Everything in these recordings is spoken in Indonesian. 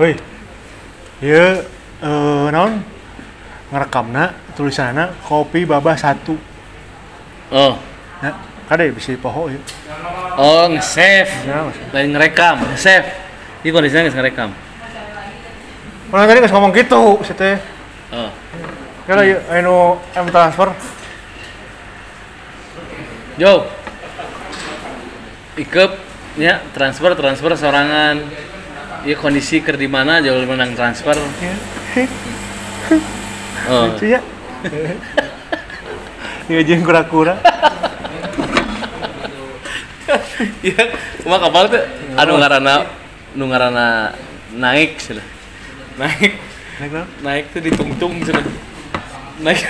Woi, ya naon ngerekamna tulisanna kopi babah 1. Oh. Ya, kade bisa poho ya. Oh, nge-save. Ya, Lain ngerekam, nge-save. Ini kondisinya nggak ngerekam. mana tadi nggak ngomong gitu, sih teh. Oh. Kalau anu transfer. Yo. Ikep ya transfer sorangan. Iya kondisi ker di mana jauh menang transfer. Oh. Lucu ya. Iya jeung kura-kura. Iya, cuma kapal tuh anu ngaranna naik sudah. Naik tuh ditungtung sudah. Naik.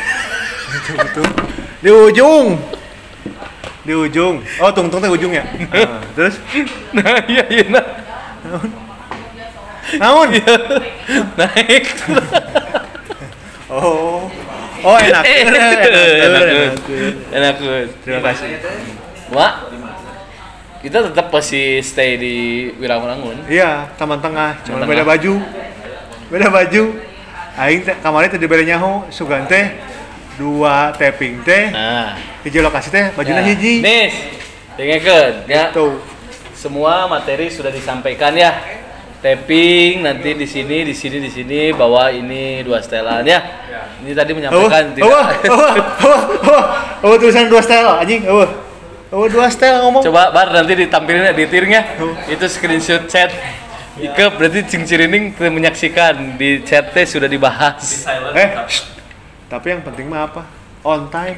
Di ujung. Oh, tungtung teh ujung ya. Terus Nah, iya nah. naon? Iya. Naik. Oh enak. Enak. Terima kasih. Wah. Kita tetap masih stay di Wirawangun. Iya, Taman Tengah, cuma Taman beda Tengah. baju. Beda baju. Aing teh kemarin teh dibere nyaho sugan teh 2 taping teh. Nah, Hiji lokasi teh bajuna ya. hiji. Nis, dengekeun ya. Tuh. Semua materi sudah disampaikan ya. Tapping nanti di sini bahwa ini 2 setelan ya. Ini tadi menyampaikan Tulisan 2 setel anjing. 2 setel ngomong. Coba bar nanti ditampilin editingnya. Itu screenshot chat. Ike berarti cingcirining menyaksikan di chat teh sudah dibahas. Tapi yang penting mah apa? On time.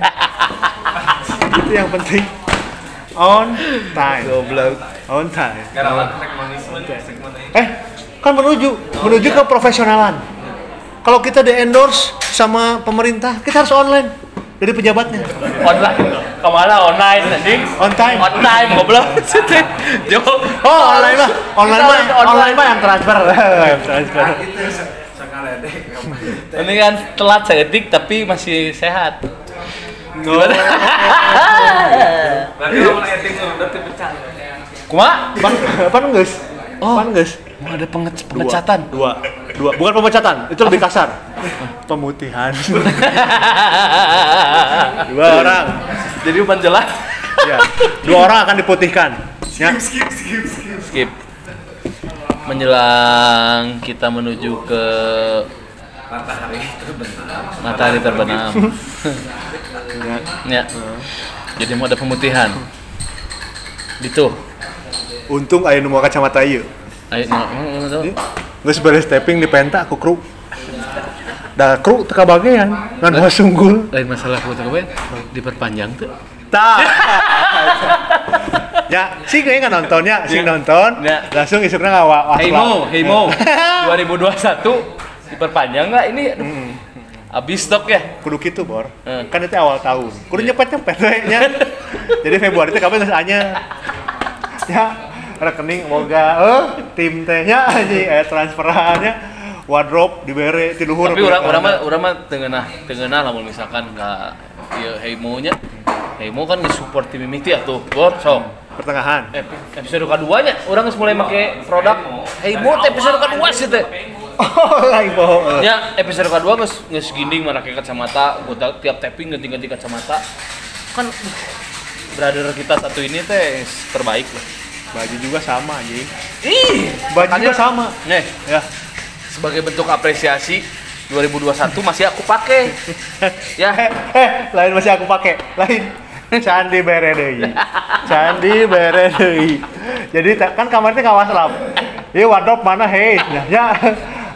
Itu yang penting. On time. Goblok. On time. Kan menuju ke profesionalan. Kalau kita di-endorse sama pemerintah, kita harus online. Dari pejabatnya. Online. Kemana online anjing? On time. Online goblok. Jo. Oh, online mah yang transfer. Transfer. Ini kan telat sedetik tapi masih sehat. Gimana? Berarti lamun editing udah dipecah. Kumaha? Pan geus? Oh. Pan geus? Mau ada pemecatan. Dua. Bukan pemecatan, itu lebih kasar. Pemutihan. 2 orang. Jadi menjelang. Ya. 2 orang akan diputihkan. Ya. Skip. Menjelang kita menuju ke matahari terbenam. Ya. Jadi mau ada pemutihan. Gitu. Untung aya nu moal kacamata ieu. Ayo, Geus beres tapping di penta ku kru. Da kru teu kabagean, ngan hoa sunggul. lain masalah foto kewen diperpanjang tuh. Tah. Ya, sing kayaknya nontonnya, sing nonton. Ya. Langsung isukna ngawas. Hey Mo, 2021 diperpanjang nggak ini? Abis stok ya? Kudu kitu, Bor. Hmm. Kan itu awal tahun. Kudu nyepet-nyepet we nya. Jadi Februari teh kabeh geus anyar. Ya, rekening boga tim teh nya anjing transferannya wardrobe dibere ti luhur. Tapi urang mah teungeunah lamun misalkan ka ieu Heimo nya. Heimo kan nge-support tim mimiti atuh, Bor. Sok. Pertengahan. Episode keduanya orang geus mulai make produk Heimo teh episode kedua sih teh. Oh, lain bohong. Ya, episode kedua geus ginding make kacamata, gua tiap tapping ganti-ganti kacamata. Kan brother kita satu ini teh terbaik lah. Baju juga sama anjing. Ih, Baju juga sama. Nih, Ya. sebagai bentuk apresiasi 2021 masih aku pakai. Ya. Lain masih aku pakai. Lain. Candi bere deui. Candi bere deui. Jadi kan kamarnya kawas lap. Ieu wardrobe mana hei? Ya.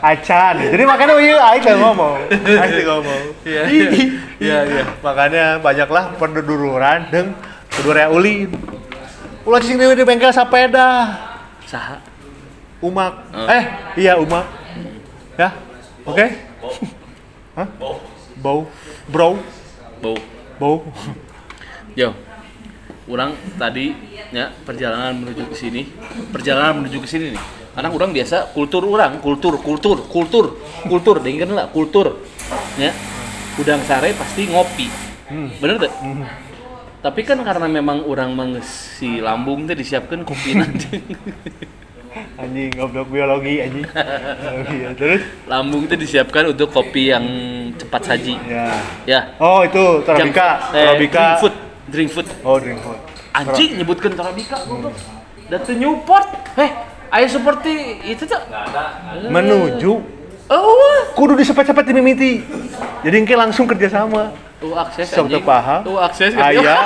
Acan. Jadi makanya ieu aing teu ngomong. Aing teu ngomong. Iya. Makanya banyaklah penduduluran jeung kudu rea ulin. Ulah cicing deui di bengkel sepeda. Saha? Umak. Iya Umak. Ya. Oke. Hah? Bau. Bro. Bau. Yo. Orang tadi ya perjalanan menuju ke sini nih. Karena orang biasa kultur dengerin lah kultur. Ya. Udang sare pasti ngopi. Bener tuh? Tapi kan karena memang orang mengisi lambung teh disiapkan kopi nanti. Anjing goblok biologi anjing. Iya, terus Lambung itu disiapkan untuk kopi yang cepat saji. ya. Ya. Oh, itu Torabika. Torabika. Drink food. Oh, drink food. Anjing nyebutkan Torabika goblok. Dan tuh Newport. Ayo seperti itu tuh. Menuju Oh, kudu disepet-sepet dimimiti. Jadi engke langsung kerja sama. akses Sok teu paham. akses gitu. Aya.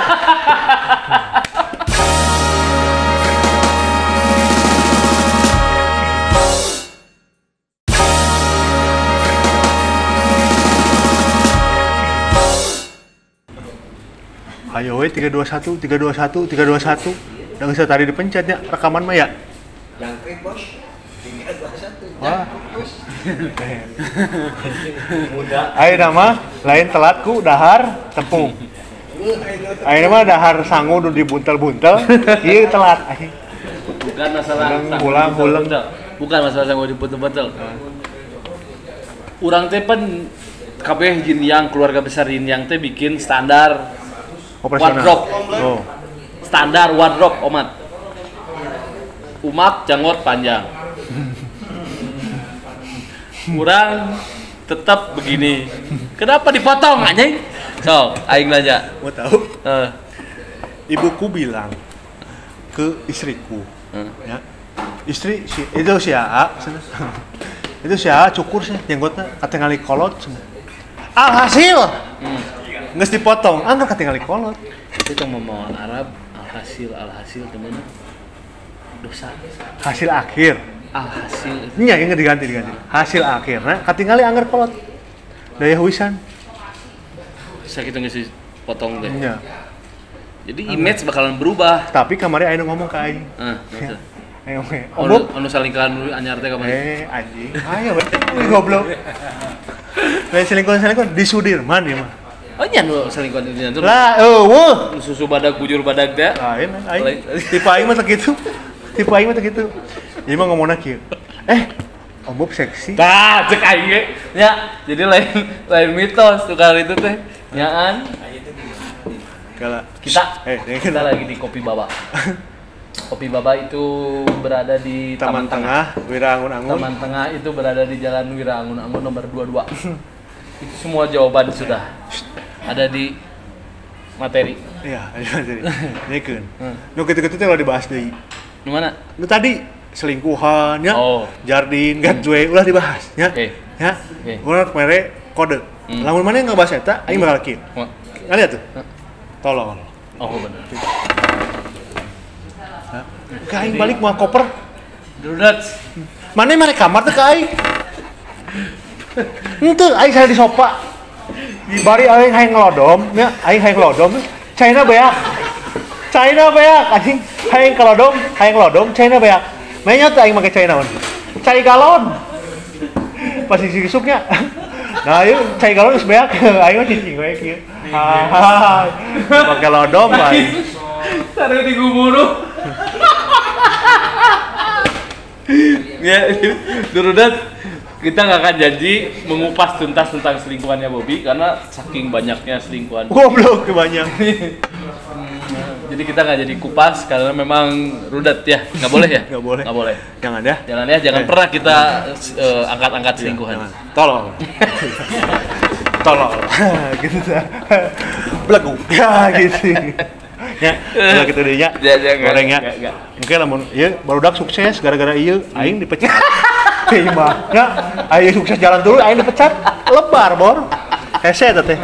Ayo we 321 321 321. Udah bisa tadi dipencetnya rekaman mah ya. Yang klik bos. 321. Wah. Mudah. Ayo nama lain telatku dahar tepung. Ayo nama dahar sangu udah dibuntel-buntel. Iya telat. Bukan masalah Hulang. Bukan masalah sanggup diputul-putul. Urang teh pan kabeh Yin Yang keluarga besar Yin Yang teh bikin standar wardrobe. Oh. Standar wardrobe omat. Umak janggot panjang. Urang tetap begini. Kenapa dipotong anjing? So, aing nanya. Mau tahu? Eh, Ibuku bilang ke istriku, ya. Istri itu si Aa, itu si Aa cukur sih jenggotnya katingali kolot semua. Alhasil nggak dipotong, angker katingali kolot. itu kan memohon Arab alhasil teman dosa. Hasil akhir. Alhasil Nya yang diganti. Hasil akhirnya katingali angker kolot. Daya huisan. saya kita nggak sih potong deh. Nya. Jadi image bakalan berubah. Tapi kemarin aing ngomong ke aing. Maksud. Ayo we. Obok. Anu salingkahan dulu anyar teh kapan? Anjing. Ayo we goblok. Lain selingkuh di Sudirman ya mah. Oh nya nu salingkahan itu nya. Lah, eueuh. Susu badag bujur badag teh. Lain aing. Tipe aing mah sakitu. Jadi mah ngomongna kieu. Om Bob seksi. Tah, cek aing ge. Nya, jadi lain mitos tukar itu teh. Nyaan. Kala Kita lagi di Kopi Baba. Kopi Baba itu berada di Taman Tengah, Wira Angun-Angun. Taman Tengah itu berada di Jalan Wira Angun-Angun nomor 22. Itu semua jawaban sudah ada di materi. Iya, jadi. Nyekeun. Nu kitu-kitu teh ulah dibahas deui. Di mana? Nu tadi selingkuhan ya. Oh. Jardin, gatwe ulah dibahas ya. Oke. Ya. Oke. Urang mere kode. Lamun maneh ngabahas eta, aing bakal kieu. Ngaliat tuh. Tolong. Oh benar. Ke aing balik mau koper. Dudat. Maneh mare kamar teh ke aing. Henteu aing saya di sofa. Bari aing hayang ngelodom, nya aing hayang ngelodom. Caina beak. Anjing hayang ngelodom, caina beak. Mainnya teh aing make caina naon? Cai galon. Pas isi suknya. Nah, ieu cai galon geus beak. Aing mah cicing we kieu. Pakai lodom aing. Taruh di guburu. Ya, Durudat, kita nggak akan janji mengupas tuntas tentang selingkuhannya Bobby karena saking banyaknya selingkuhan. Goblok banyak. Jadi kita nggak jadi kupas karena memang rudat ya, nggak boleh ya? Nggak boleh. Nggak boleh. Jangan ya. Jangan pernah kita angkat-angkat selingkuhan. Jangan. Tolong. Gitu dah. Belagu. Ya gitu. Ya, kalau gitu deh nya. Goreng ya. Mungkin lamun ieu barudak sukses gara-gara ieu aing dipecat. Teh mah. Ya, aing sukses jalan dulu aing dipecat. Lebar, Bor. Hese teh.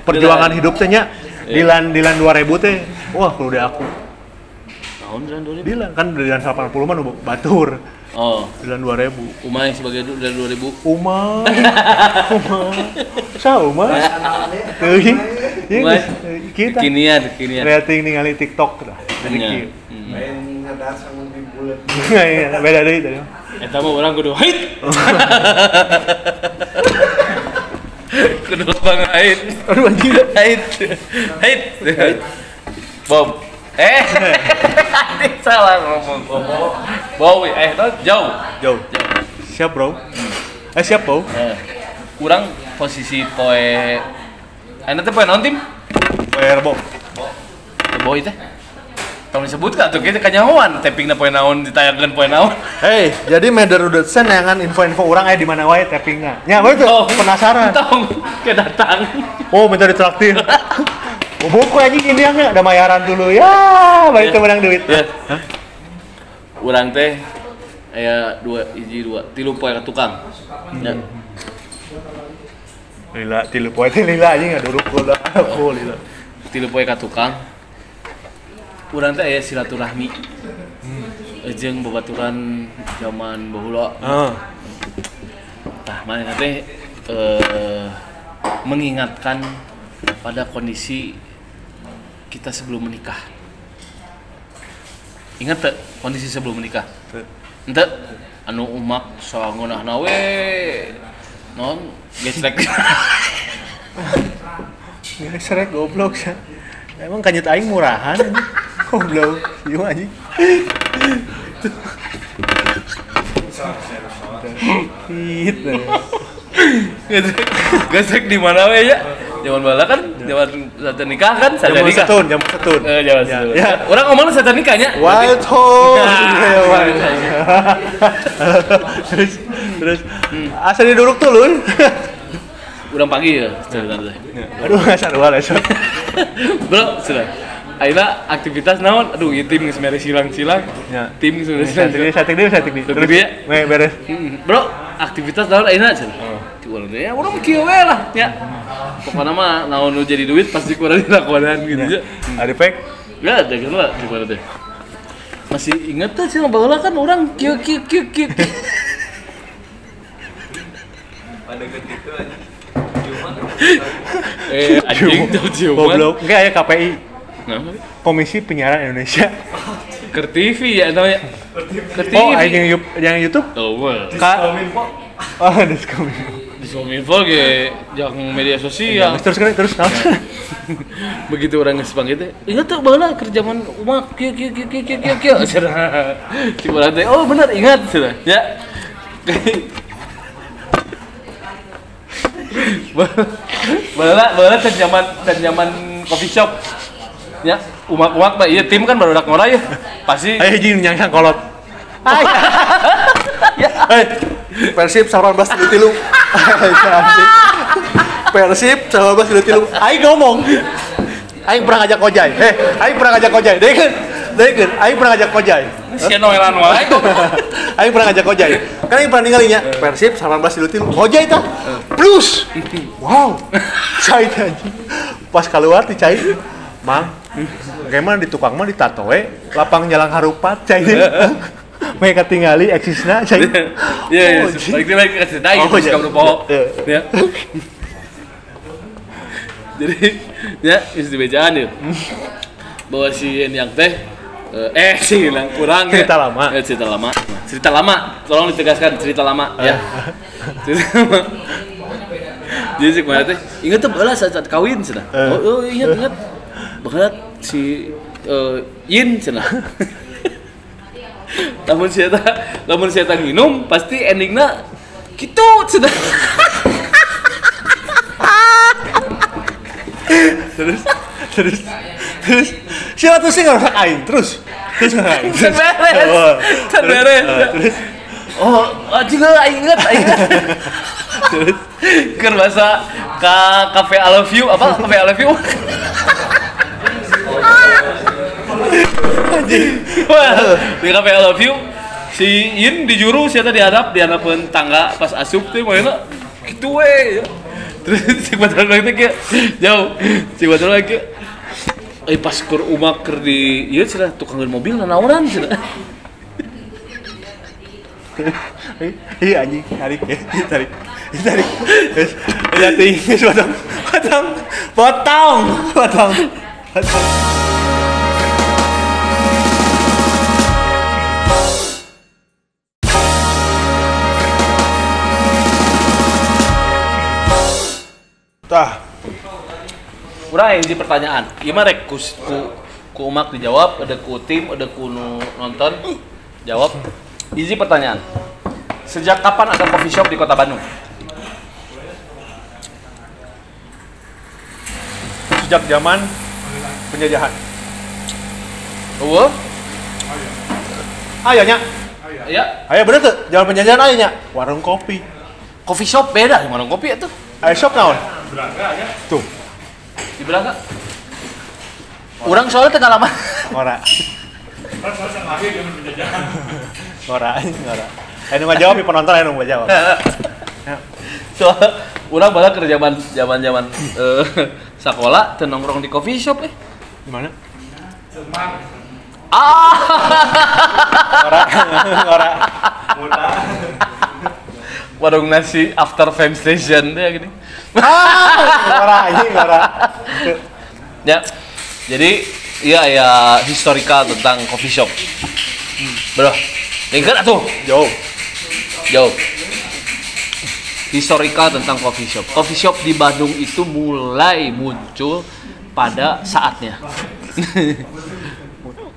Perjuangan hidup teh nya. Dilan 2000 teh. Wah, kudu deh aku. Tahun Dilan 2000. Dilan kan Dilan 80 mah nu batur. Oh. Dilan 2000. Uma yang sebagai dari 2000. Uma. Sa Uma. Teuing. Kita Kekinian. rating ningali TikTok tah. Jadi Iya. kieu. Main ngadar sama di bulat. Iya, beda deui tadi. Eta mah urang kudu hait. Kudu bangait. Aduh anjing. Hait. Bom. Salah ngomong. Bom. Jauh. Siap, Bro. Siap, Bro. Kurang posisi poe. Anu teh poe naon tim? Werbo. Boy teh. Tong disebut ka tuh kita kanyahoan tappingna poe naon ditayangkeun poe naon. Hei, jadi Mederudetsen neangan info-info orang di mana wae tappingna. Nya, bae tuh penasaran. Tong ke datang. Oh, minta ditraktir. Buku anjing ini yang ada bayaran dulu ya, baik itu menang duit. Ya. Urang teh aya 3 poe ka tukang. Ya. Lila, 3 poe teh lila anjing ngaduruk aku lila. 3 poe ka tukang. Urang teh aya silaturahmi. Jeung babaturan zaman baheula. Heeh. Tah manehna teh mengingatkan pada kondisi kita sebelum menikah. Ingat tak kondisi sebelum menikah? Ente anu umak sangeunahna we non gesrek. Gesrek goblok sih. Emang kanjut aing murahan. Goblok, ieu anjing. Gesrek di mana we ya? Zaman bala kan, zaman saat nikah kan, saat nikah. Jam setun. Zaman setun. Ya. Orang ngomong saat nikahnya. Wild hole. Terus asa diduruk tuh lun. Urang pagi ya, sebenarnya. Aduh, sarua lah. Bro, sudah. Akhirnya aktivitas naon? Aduh, ieu tim geus mere silang-silang. Ya. Tim geus mere silang. Satik deui. Terus dia beres. Bro, aktivitas naon ayeuna cenah? Cukup ya, urang kieu we lah nya. Pokona mah naon nu jadi duit pasti kurang dilakonan gitu aja. Ada pek? Ya, ada kan lah gimana teh. Masih inget tuh sih baheula kan urang kieu. Pada gitu aja. Anjing jauh-jauh. Goblok. Enggak aya KPI. Nah, Komisi Penyiaran Indonesia. ke TV ya namanya. Ke TV. Oh, yang YouTube? Oh, wah. Kominfo. Oh, Diskominfo. Di Kominfo ge yang media sosial. Terus. Begitu orang ngesipang gitu. Ingat tuh baheula kerjaan umak kieu. Cenah. Si urang teh, oh benar ingat cenah. Ya. Baheula teh zaman coffee shop. Ya, umak-umak mah ieu tim kan barudak ngora ya. Pasti Ayo jeung nyangkang kolot. Hai. Hei, Persib 19-3. Persib 19-3. Aing ngomong. Aing pernah ngajak Kojai. Aing pernah ngajak Kojai. Dekeun. Aing pernah ngajak Kojai. sia noelan wae. Aing pernah ngajak Kojai. Kan aing pernah ninggalinya Persib 19-3. Kojai tah. Plus. Wow. Cai anjing. Pas keluar ti cai. Mang, bagaimana di tukang mah ditato we lapang jalang harupat cai. Mereka tinggali eksisna cai. Iya, balik ke cerita gitu kamu po. Ya. Jadi ya istri bejaan yuk. Bahwa si yang teh si hilang kurang cerita lama. Cerita lama. Tolong ditegaskan cerita lama ya. Cerita lama. Jadi si kemarin teh ingat tuh balas saat kawin cenah. Oh ingat. Banget si Yin cenah. Lamun si eta minum pasti endingna kitu cenah. Terus Siapa tuh sih ngerusak aing terus aing. Beres. Terus anjing aing inget. Terus keur bahasa ka Cafe I Love You apa? Cafe I Love You. Wah, di Cafe I Love You si In di juru siapa dihadapin tangga pas asup teh mana gitu we. Terus si batal lagi teh jauh si batal lagi pas kur umak keur di ieu cenah tukang mobil nanaonan cenah. Iya anjing tarik. Ya tinggi potong. Tah. Urang yang di pertanyaan, gimana rek ku umak dijawab, ada ku tim, ada ku nonton jawab. Easy pertanyaan. Sejak kapan ada coffee shop di Kota Bandung? Sejak zaman penjajahan. Wah, Ayo nya. ya. Ayo bener tuh, jalan penjajahan ayo nya. Warung kopi. Coffee shop beda dengan warung kopi itu. Ayo shop naon? Tuh, Di Braga. Urang soalnya tengah lama. ora. Ora. Ayo nu jawab penonton ayo nu jawab. Soalnya urang bala ke zaman sekolah teu nongkrong di coffee shop Di mana? Ah. Ora. Warung nasi after fame station ya gini. Ora. Ya. Jadi iya ya historical tentang coffee shop. Bro. Dengar atuh. Jauh. Historical tentang coffee shop. Coffee shop di Bandung itu mulai muncul pada saatnya.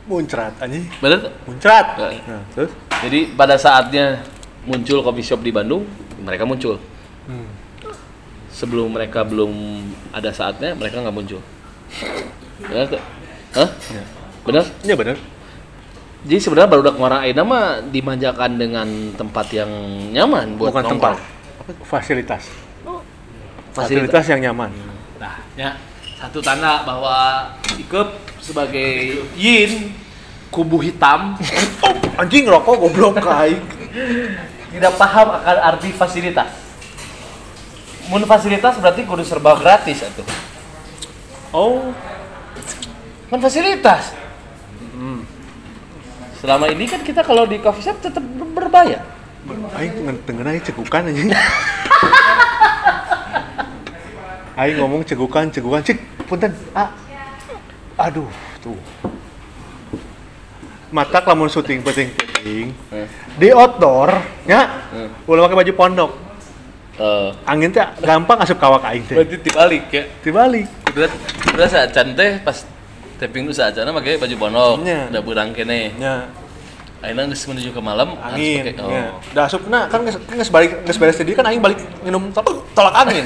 Muncrat anjing. Bener tuh? Muncrat. Nah, Nah, terus Jadi pada saatnya muncul coffee shop di Bandung, mereka muncul. Sebelum mereka belum ada saatnya, mereka nggak muncul. Benar tuh? Hah? Ya. Benar? Iya bener. Jadi sebenarnya barudak Muara Aina mah dimanjakan dengan tempat yang nyaman buat Bukan nongkrong. tempat. Fasilitas. Fasilitas. yang nyaman. Nah, ya satu tanda bahwa Ikep sebagai Yin kubu hitam Anjing rokok goblok kai. tidak paham akan arti fasilitas. Mun fasilitas berarti kudu serba gratis atuh. Oh, Kan fasilitas. Selama ini kan kita kalau di coffee shop tetap berbayar. aing tengen aing cegukan anjing. Aing ngomong cegukan, cek punten. Aduh, tuh. Matak lamun syuting penting. Di outdoor nya ulah pakai baju pondok. Angin teh gampang asup kawak aing teh. Berarti dibalik ya. Dibalik. Berasa acan teh pas taping nu saacana make baju pondok, Nya. da beurang keneh. Nya Ayeuna geus menuju ke malam angin. harus pake. Nya. Da asupna kan geus balik geus beres tadi kan aing balik minum tolak angin.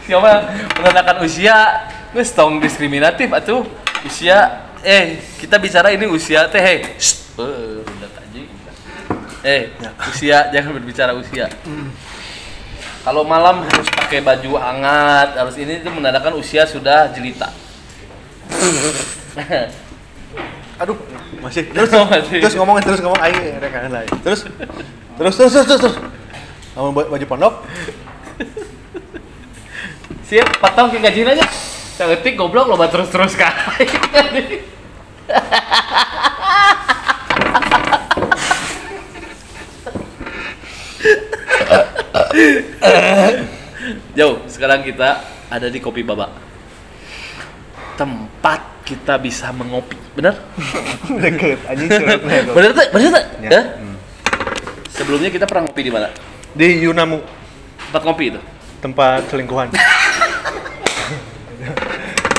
Siapa menandakan usia geus tong diskriminatif atuh. Usia kita bicara ini usia teh udah anjing. Usia jangan berbicara usia. Kalau malam harus pakai baju hangat, harus ini itu menandakan usia sudah jelita. Aduh, masih. Masih. Terus ngomong aing rekan lain. Terus. Lamun baju pondok Siap, patong ke gajian aja. Saya ngetik goblok loba terus kan. Jauh, sekarang kita ada di Kopi Baba. Tempat kita bisa mengopi, benar? deket anjing curhatnya tuh. Benar tuh? Ya. Ya? Sebelumnya kita pernah ngopi di mana? Di Yunamu, Tempat ngopi itu. tempat selingkuhan.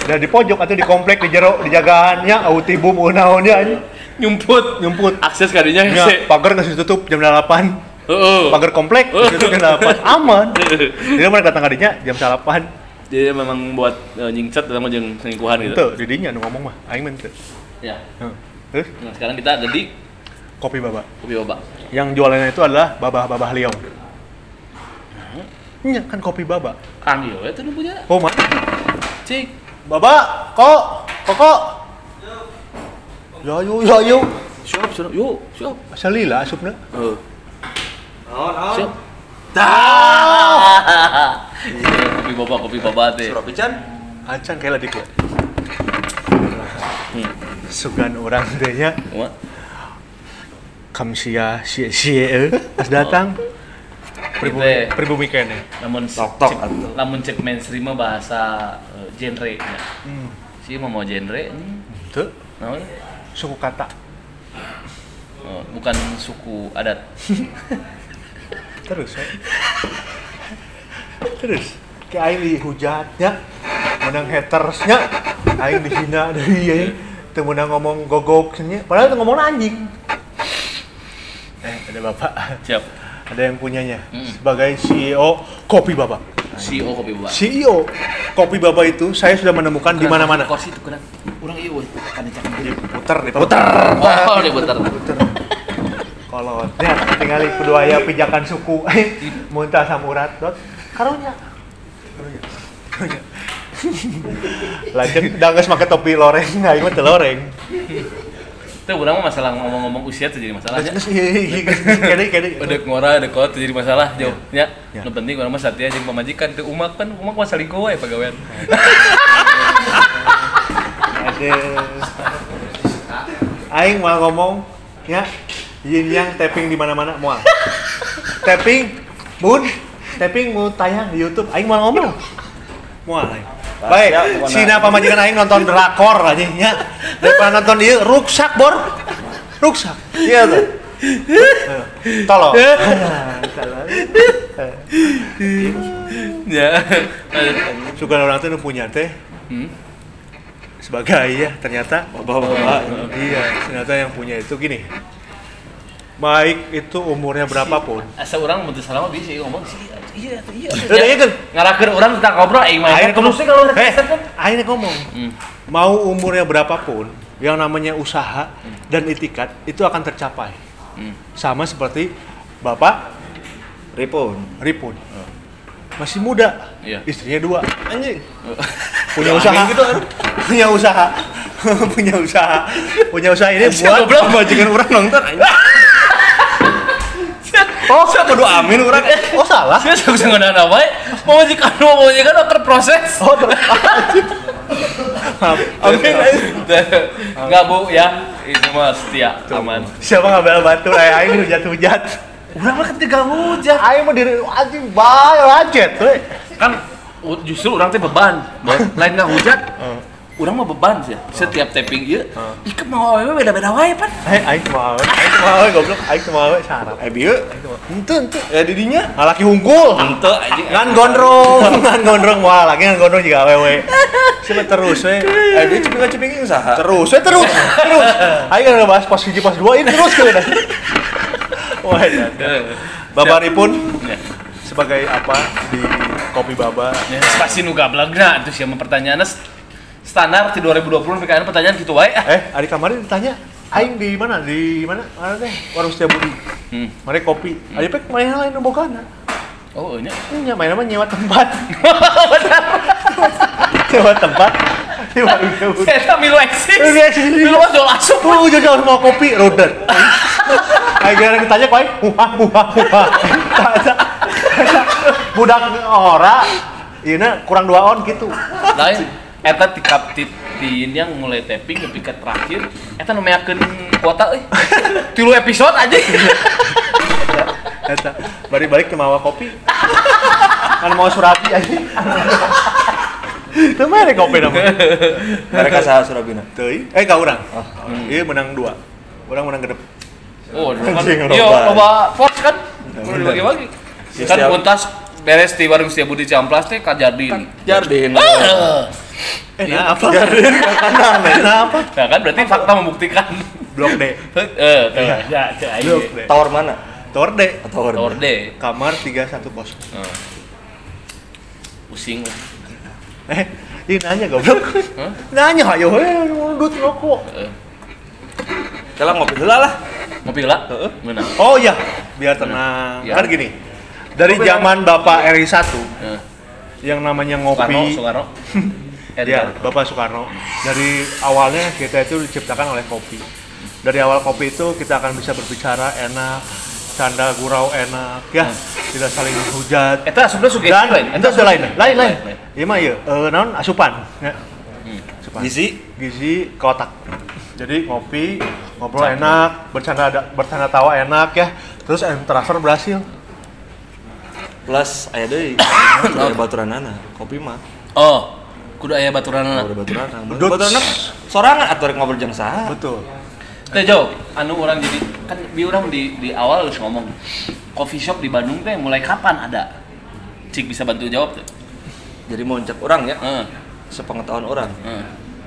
Dan di pojok atau di komplek di jero dijagaannya autibum unaonnya anjing. Nyumput. Akses kadinya Ya, hese. pagar geus ditutup jam 8. Heeh. Pagar komplek geus ditutup jam 8. Aman. Jadi mereka datang kadinya jam 8. Jadi memang buat nyingcat atau jeung selingkuhan gitu. Tuh, didinya nu ngomong mah aing mah teu. Ya. Terus Nah, sekarang kita ada di kopi baba. Kopi Baba. Yang jualannya itu adalah babah-babah liong. Iya kan kopi baba. Kang yo itu nu punya. Oh, mana? Cik. Baba, kok. Ya yuk. Siap. Yuk. Salila asupna. Heeh. Naon? Siap. Dah. Kopi Baba teh. Surapican? Acan kayak lagi ya. Sugan orang teh nya. Kumaha? Kamsia sia pas datang. Pribumi kene. Namun Tok atuh. lamun cek mainstream mah bahasa genre nya. Si mau genre Tuh, naon? suku kata. Bukan suku adat. Terus kayak aing dihujatnya menang hatersnya aing dihina dari ieu teu meunang ngomong gogoknya padahal teu ngomong anjing. Ada bapak, Siap. ada yang punyanya sebagai CEO Kopi Baba. CEO kopi baba. CEO Kopi Baba itu saya sudah menemukan di mana-mana. Kursi itu keren. Urang ieu weh, kan dicak. Puter. Oh, diputer. Kalau lihat tinggal kudu aya pijakan suku muntah samurat dot karunya. Lanjut udah geus make topi loreng, aing mah teu loreng. Itu urang mah masalah ngomong-ngomong usia tuh jadi masalahnya. Kede. Udah ngora, udah kok jadi masalah jauh. Ya, Ya. nu penting urang mah satya jeung pamajikan teu umak kan umak mah salingkuh we pagawean. Aing mau ngomong ya yin yang tapping di mana-mana moal. Tapping mau tayang di YouTube. Aing mau ngomong. Moal aing. Baik, sina pamajikan aing nonton drakor aja nya. Daripada nonton ieu ruksak bor. Ruksak. Iya tuh. Tolong. Ya. Suka orang tuh punya teh. Sebagai ya ternyata Bapak-bapak. iya ternyata yang punya itu gini. Baik itu umurnya berapapun. Asa urang mun teu salah mah bisa ngomong sih. Iya. Udah iya kan. Ngarakeun urang tentang ngobrol aing mah. Akhirnya Terus kalau akhirnya ngomong. Mau umurnya berapapun, yang namanya usaha dan itikat itu akan tercapai. Sama seperti Bapak Ripun. Masih muda. Iya. Istrinya 2. Anjing. Punya Ya, usaha. gitu kan. Punya usaha ini buat majikan orang nonton anjing. Oh, saya kudu amin urang. Oh salah. Saya bisa ngeunaan apa? Pamajikan oker proses. Oh maaf. Amin. Enggak Bu ya. Ini mah setia aman. Siapa ngambil batu aing hujat-hujat. Urang mah ketika hujan. Aing mah diri anjing bae lajet we. Kan justru orang teh beban. Lain enggak hujan. Urang mah beban sih. Setiap tapping ieu, ieu mau awewe beda-beda wae pan. Aing mau goblok, aing mau sarap. Bieu. Henteu. Ya didinya. Laki hungkul. Henteu anjing. Ngan gondrong moal lagi ngan gondrong juga awewe. Cuma terus we. Dia ceping usaha. Terus. Aing kan ngebahas pas 1 pas 2 ini terus kali dah. Wah, Bapak Ripun sebagai apa di Kopi Baba? Ya, pasti nu gablagna itu siapa pertanyaannya standar di 2020 PKN pertanyaan gitu wae. Ari kemarin ditanya aing di mana? Di mana? Mana teh? Warung Setiabudi. Mari kopi. Ari pek main lain nu bogana. Oh, nya. Nya main mah nyewa tempat. Nyewa tempat. Di warung Setiabudi. Saya milu eksis. Milu Milu jual asup. Jual mau kopi rodet. Aing gara ditanya kok muah. Budak ora ieu kurang 2 on gitu. Lain eta tin yang mulai tapping nepi ka terakhir eta nu meakeun kuota euy. 3 episode aja. Eta balik ke mawa kopi. Kan mau Surabi aja. Teu mere kopi nama. Mereka saha Surabina. Teuy. Ka urang. Ieu menang 2. Urang menang gedep. Oh, kan. Anjing, Yo, loba. loba force kan. Udah dibagi-bagi. Kan Siap. kuntas beres di warung Setiabudi Ciamplas teh ka Jardin. Jardin. Nah apa? Nah apa? Nah kan berarti fakta membuktikan. Blok D. Ya, Blok D. Tower mana? Tower D. Tower. Tower D. Kamar 310. Pusing lah. Ini nanya goblok. Nanya ayo duduk rokok. Kalau ngopi heula lah. Ngopi lah? Mana? Oh iya, biar tenang. Ya. Kan gini. Dari zaman Bapak RI 1 yang namanya ngopi. Soekarno. Ya, Bapak Soekarno. Dari awalnya kita itu diciptakan oleh kopi. Dari awal kopi itu kita akan bisa berbicara enak, canda gurau enak, ya, tidak saling hujat. Eta sebenarnya sugesti Dan lain. itu sudah lain. Iya mah iya, naon asupan. Ya. Asupan. Gizi ke otak. Jadi ngopi, ngobrol enak, bercanda tawa enak ya. Terus transfer berhasil. Plus aya deui. Aya baturanana. Kopi mah. Oh, kudu aya baturanana. Udah baturana. Duts. Baturana sorangan atuh rek ngobrol jeung saha. Betul. Teh Jo, anu orang jadi kan di orang di awal harus ngomong coffee shop di Bandung teh mulai kapan ada? Cik bisa bantu jawab tuh. Jadi muncak orang ya. Heeh. Sepengetahuan orang.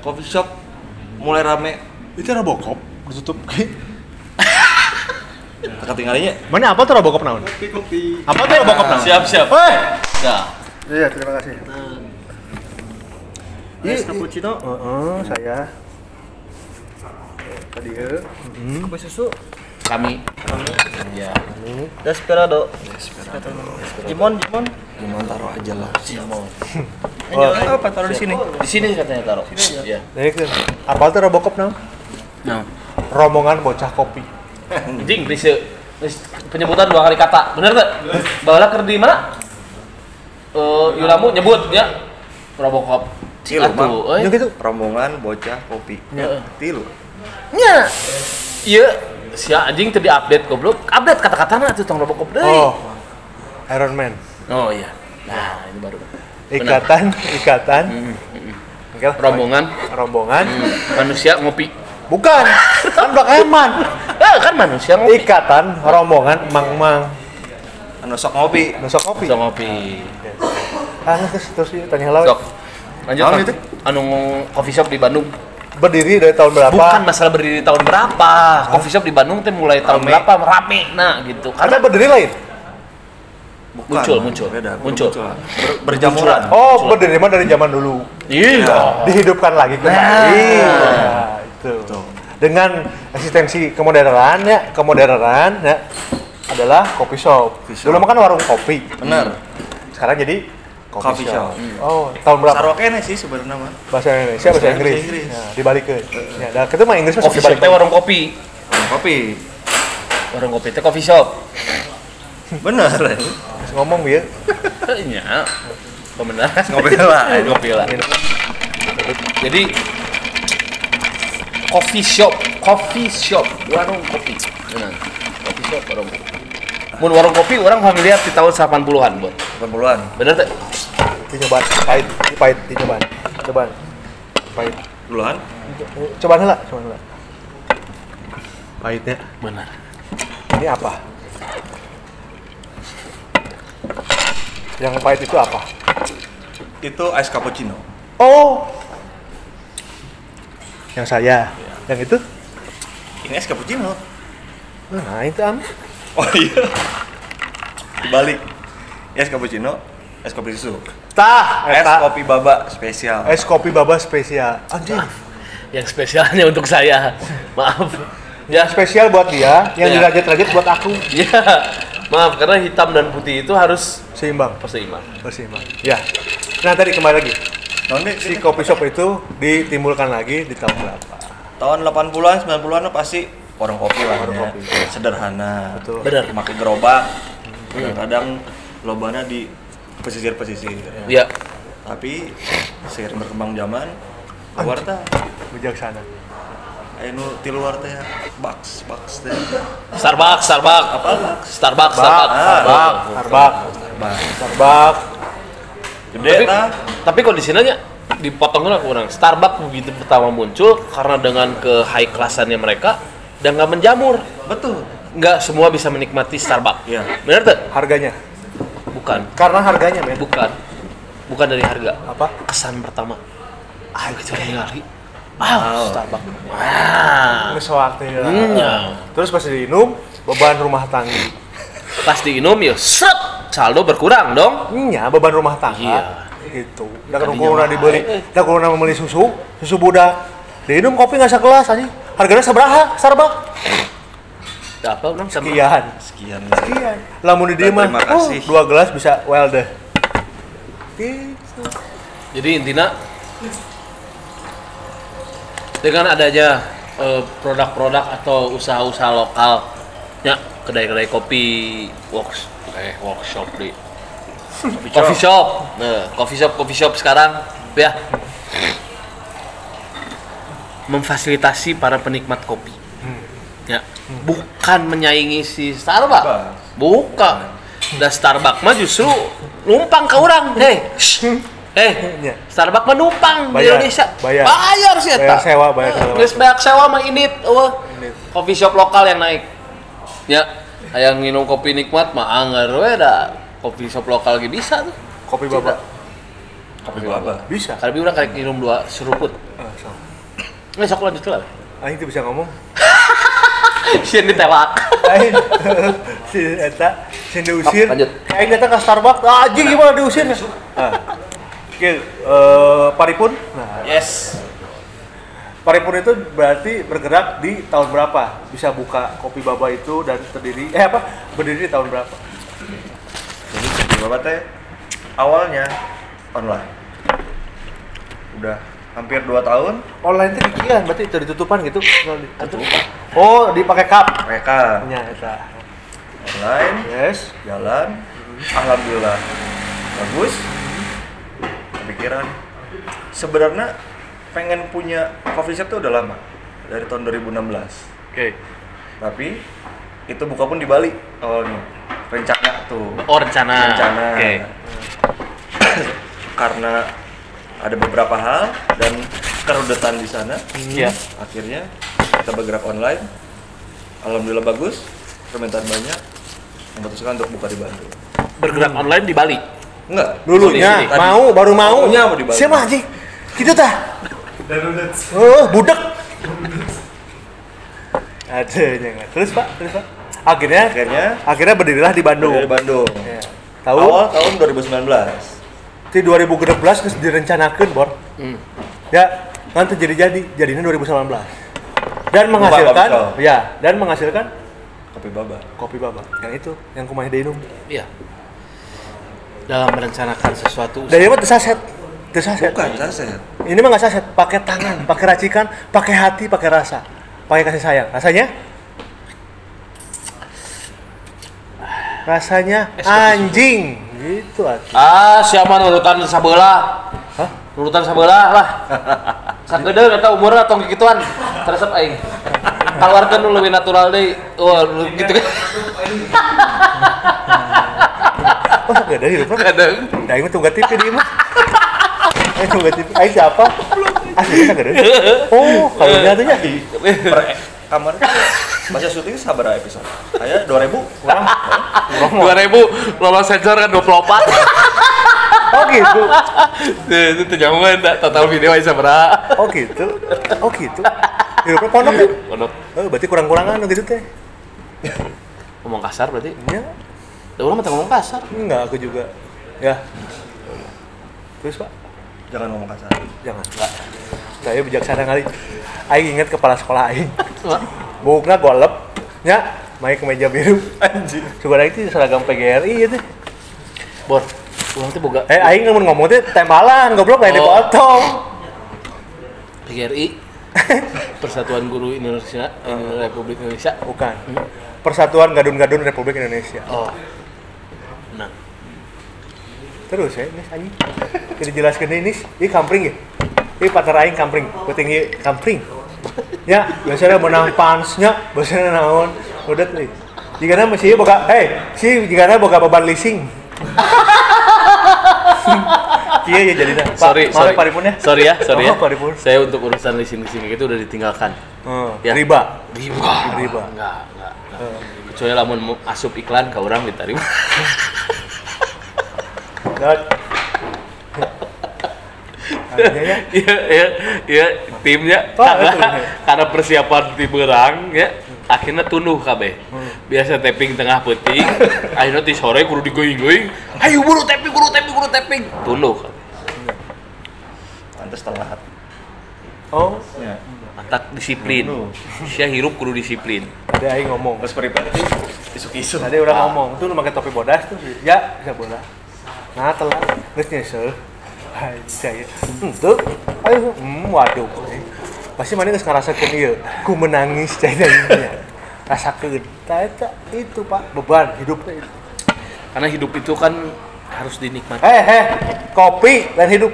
Coffee shop mulai rame. Itu Robocop ditutup. Ketinggalannya Mana apa tuh Robocop naon? kopi. Apa tuh Robocop naon? Siap. Hei, Nah, Iya, terima kasih. Es cappuccino. Saya. Tadi ya. Kopi susu. Kami. Ya. Desperado. Jimon. Gimana taruh aja lah. Apa taruh di sini? Di sini katanya taruh. Iya. Ini kan. Apa tuh Robocop nam? Nah. Rombongan bocah kopi. Anjing, penyebutan 2 kali kata. Bener tuh? Bahala keur di mana? Yulamu nyebut ya. Robocop. Tilu, Atuh, euy. Yang gitu. Rombongan bocah kopi. Tilu. Nya. Ieu sia anjing teu di-update goblok. Update kata-katana atuh tong Robocop deui. Oh. Iron Man. Oh iya. Nah, ini baru. Ikatan. Oke, rombongan. Manusia ngopi. Bukan. Kan Black Eman. Kan manusia ngopi. Ikatan rombongan mang-mang. Anu sok ngopi. Nusok kopi. Sok ngopi. Terus tanya lawan. Sok. Lanjut Naon Kang. itu? Anu coffee shop di Bandung. Berdiri dari tahun berapa? Bukan masalah berdiri tahun berapa. Coffee shop di Bandung teh mulai tahun Rame. berapa rame nah gitu. Karena berdiri lain. Bukan. Muncul. Beda. Muncul. Berjamuran. Oh, berdiri mah dari zaman dulu. Iya. Dihidupkan lagi kembali. Nah, itu. Dengan eksistensi kemodernan ya adalah coffee shop. Coffee shop. Dulu mah kan warung kopi. Bener. Sekarang jadi Coffee shop. Oh, tahun berapa? Sarokene sih sebenarnya mah. Bahasa Indonesia, bahasa Inggris. Inggris. Ya, dibalikeun. Ya, dan kita mah Inggris mah Coffee shop teh warung kopi. Kopi. Warung kopi teh coffee shop. Bener. Terus ngomong bieu. Nya. Bener. Ngopi lah. Ngopi lah. Jadi coffee shop, warung kopi. Benar. Coffee shop, warung kopi. Mun warung kopi orang familiar di tahun 80-an, Bos. 80-an. Bener teh? Dicoba pahit, dicoba. Coba. Pahit. Duluan. Coba heula. Pahitnya. Benar. Ini apa? Yang pahit itu apa? Itu es cappuccino. Oh. Yang saya. Yang itu? Ini es cappuccino. Nah, itu am. Oh iya. Dibalik. Es cappuccino, es kopi susu. Es kopi baba spesial. Es kopi baba spesial. Anjing. Yang spesialnya untuk saya. Maaf. Ya, Yang spesial buat dia, yang Ya. dirajat-rajat buat aku. ya. Maaf karena hitam dan putih itu harus Seimbang. seimbang. Berseimbang. Ya. Nah, tadi kembali lagi. Tahun Si kopi shop itu ditimbulkan lagi di tahun berapa? tahun 80-an, 90-an pasti warung kopi lah. Warung ya. kopi. Sederhana. Betul. Benar. Pakai gerobak. Kadang lobana di pesisir-pesisir. Ya. Tapi seiring berkembang zaman, luar teh Bijaksana. anu ti luar teh box teh. Starbucks. Apa? Starbucks. Starbucks. Gede tah. Tapi kondisinya dipotong lah kurang. Starbucks begitu pertama muncul karena dengan ke high classannya mereka dan nggak menjamur. Betul. Nggak semua bisa menikmati Starbucks. Iya. Benar tuh? Harganya. Bukan. Karena harganya, men. Bukan dari harga. Apa? Kesan pertama. Gitu kali. Wow. Starbucks. Wah. Ini soak teh. Iya. Terus pas diminum, beban rumah tangga. Pas diinum ya, set, saldo berkurang dong. Iya, beban rumah tangga. Iya. Gitu. Da kuruna dibeli, da kuruna membeli susu budak. Diinum kopi nggak sekelas aja. Harganya sabaraha? Starbucks. Apa nang sama? Sekian. Sekian. Lamun di dieu mah, Terima kasih. 2 gelas bisa well deh. Gitu. Jadi intinya dengan adanya produk-produk atau usaha-usaha lokal, ya kedai-kedai kopi, workshop di coffee shop. Nah, coffee shop sekarang ya memfasilitasi para penikmat kopi. Ya, bukan menyaingi si Starbucks. Bukan. Dan Starbucks mah justru numpang ke orang. Ya. Starbucks mah numpang di Bayar. Indonesia. Bayar. Bayar sih eta. Bayar sewa, bayar segala Geus bayar sewa mah init coffee shop lokal yang naik. Ya, hayang minum kopi nikmat mah anggar we da. Coffee shop lokal ge bisa tuh. Kopi baba. Kopi baba. Bisa. Tapi urang karek minum 2 seruput. So. Sok lanjut lah. Aing tuh bisa ngomong. Sieun ditewak. Lain. Si eta si diusir. Lanjut. Aing datang ke Starbucks, anjing gimana diusir? Oke, Paripun. Nah, Yes. Paripun itu berarti bergerak di tahun berapa? Bisa buka Kopi Baba itu dan berdiri di tahun berapa? Jadi Kopi Baba teh awalnya online. Udah hampir 2 tahun. Online itu kikian, berarti itu ditutupan gitu. Oh, dipakai cup. Mereka Nya eta. online, Yes. jalan. Alhamdulillah bagus. Kepikiran. Sebenarnya pengen punya coffee shop tuh udah lama. Dari tahun 2016. Oke. Tapi itu buka pun di Bali awalnya. Rencana tuh. Oh, rencana. Oke. Karena ada beberapa hal dan kerudetan di sana. Iya. Akhirnya kita bergerak online. Alhamdulillah bagus, permintaan banyak. Memutuskan untuk buka di Bandung. Bergerak online di Bali. Enggak, Dulunya Tadi. baru mau. Maunya mau di Bali. Siapa anjing? Gitu tah. Budak. Adanya enggak. Terus Pak. Akhirnya berdirilah di Bandung. Dari Bandung. Ya. Tahu? Awal tahun 2019. Di 2016 geus direncanakeun, Bor. Ya, nanti jadinya 2019. Dan menghasilkan Kopi Baba. Yang itu, yang kumaha diinum. Iya. Dalam merencanakan sesuatu. Dari mah teu saset. Bukan saset. Ini mah nggak saset, pakai tangan, pakai racikan, pakai hati, pakai rasa, pakai kasih sayang. Rasanya anjing, gitu atuh. Siapa nurutan sabelah? Hah? Nurutan sabelah lah. Sagedeung eta umurna tong kikituan. Teresep aing. Keluarkan dulu lebih natural deh. Wah, gitu kan. Oh, gak ada hidupnya. Kadang. Nah, ini tunggu TV di mah. Tunggu TV. Aing siapa? Aslinya gak ada. Oh, kalau ini adanya. Kamar masa syuting sabar episode. Aya 2000 Kurang. 2000 lolos sensor kan 24. Oh gitu. Itu terjauhan total video bisa berapa? Oh gitu. Hidupnya pondok ya? Pondok. Oh, berarti kurang-kurangan gitu teh. Ngomong kasar berarti. Ya, Udah ulang mata ngomong kasar. enggak aku juga. Ya. Terus, Pak? jangan ngomong kasar. Jangan. Enggak. Saya bijaksana kali. Aing inget kepala sekolah aing. Bukna golep, nya, main ke meja biru. Anjir. Sebenarnya itu seragam PGRI itu. Bor, ulang tuh boga. Aing ngomong teh tembalan, goblok lain dipotong. PGRI Persatuan Guru Indonesia Republik Indonesia. Bukan. Persatuan Gadun-Gadun Republik Indonesia. Oh. Nah. Terus ya, ini anjing. Jadi jelaskeun ini, ieu kampring ya. Ieu partner aing kampring, penting ieu kampring. Ya, biasanya menang pansnya, biasanya naon, udah tuh. Jigana masih boga, jigana boga beban leasing. Iya ya jadinya. Sorry. Paripun ya. Sorry ya. Paripun. Saya untuk urusan leasing itu udah ditinggalkan. Ya. Riba. Enggak. Kecuali lamun asup iklan ke orang diterima. Dan Iya, timnya karena persiapan tim berang ya, akhirnya tunduh kabeh. Biasa tapping tengah penting, akhirnya di sore kudu digoing-going. Ayo buru tapping. Tunduh kabeh. Pantes telat. oh, Ya. Mantap disiplin. Sia hirup kudu disiplin. ada aing ngomong. Terus pribadi isu-isu. Tadi orang ngomong, tuh lu pakai topi bodas tuh. Ya, bisa bodas. Nah, telat. Geus nyesel. Hai, saya. Tuh. Ayo, waduh. Pasti mana geus ngarasakeun ieu. Ku menangis cai nya. Rasakeun. Tah eta itu, Pak, beban hidup teh. Karena hidup itu kan harus dinikmati. Kopi dan hidup.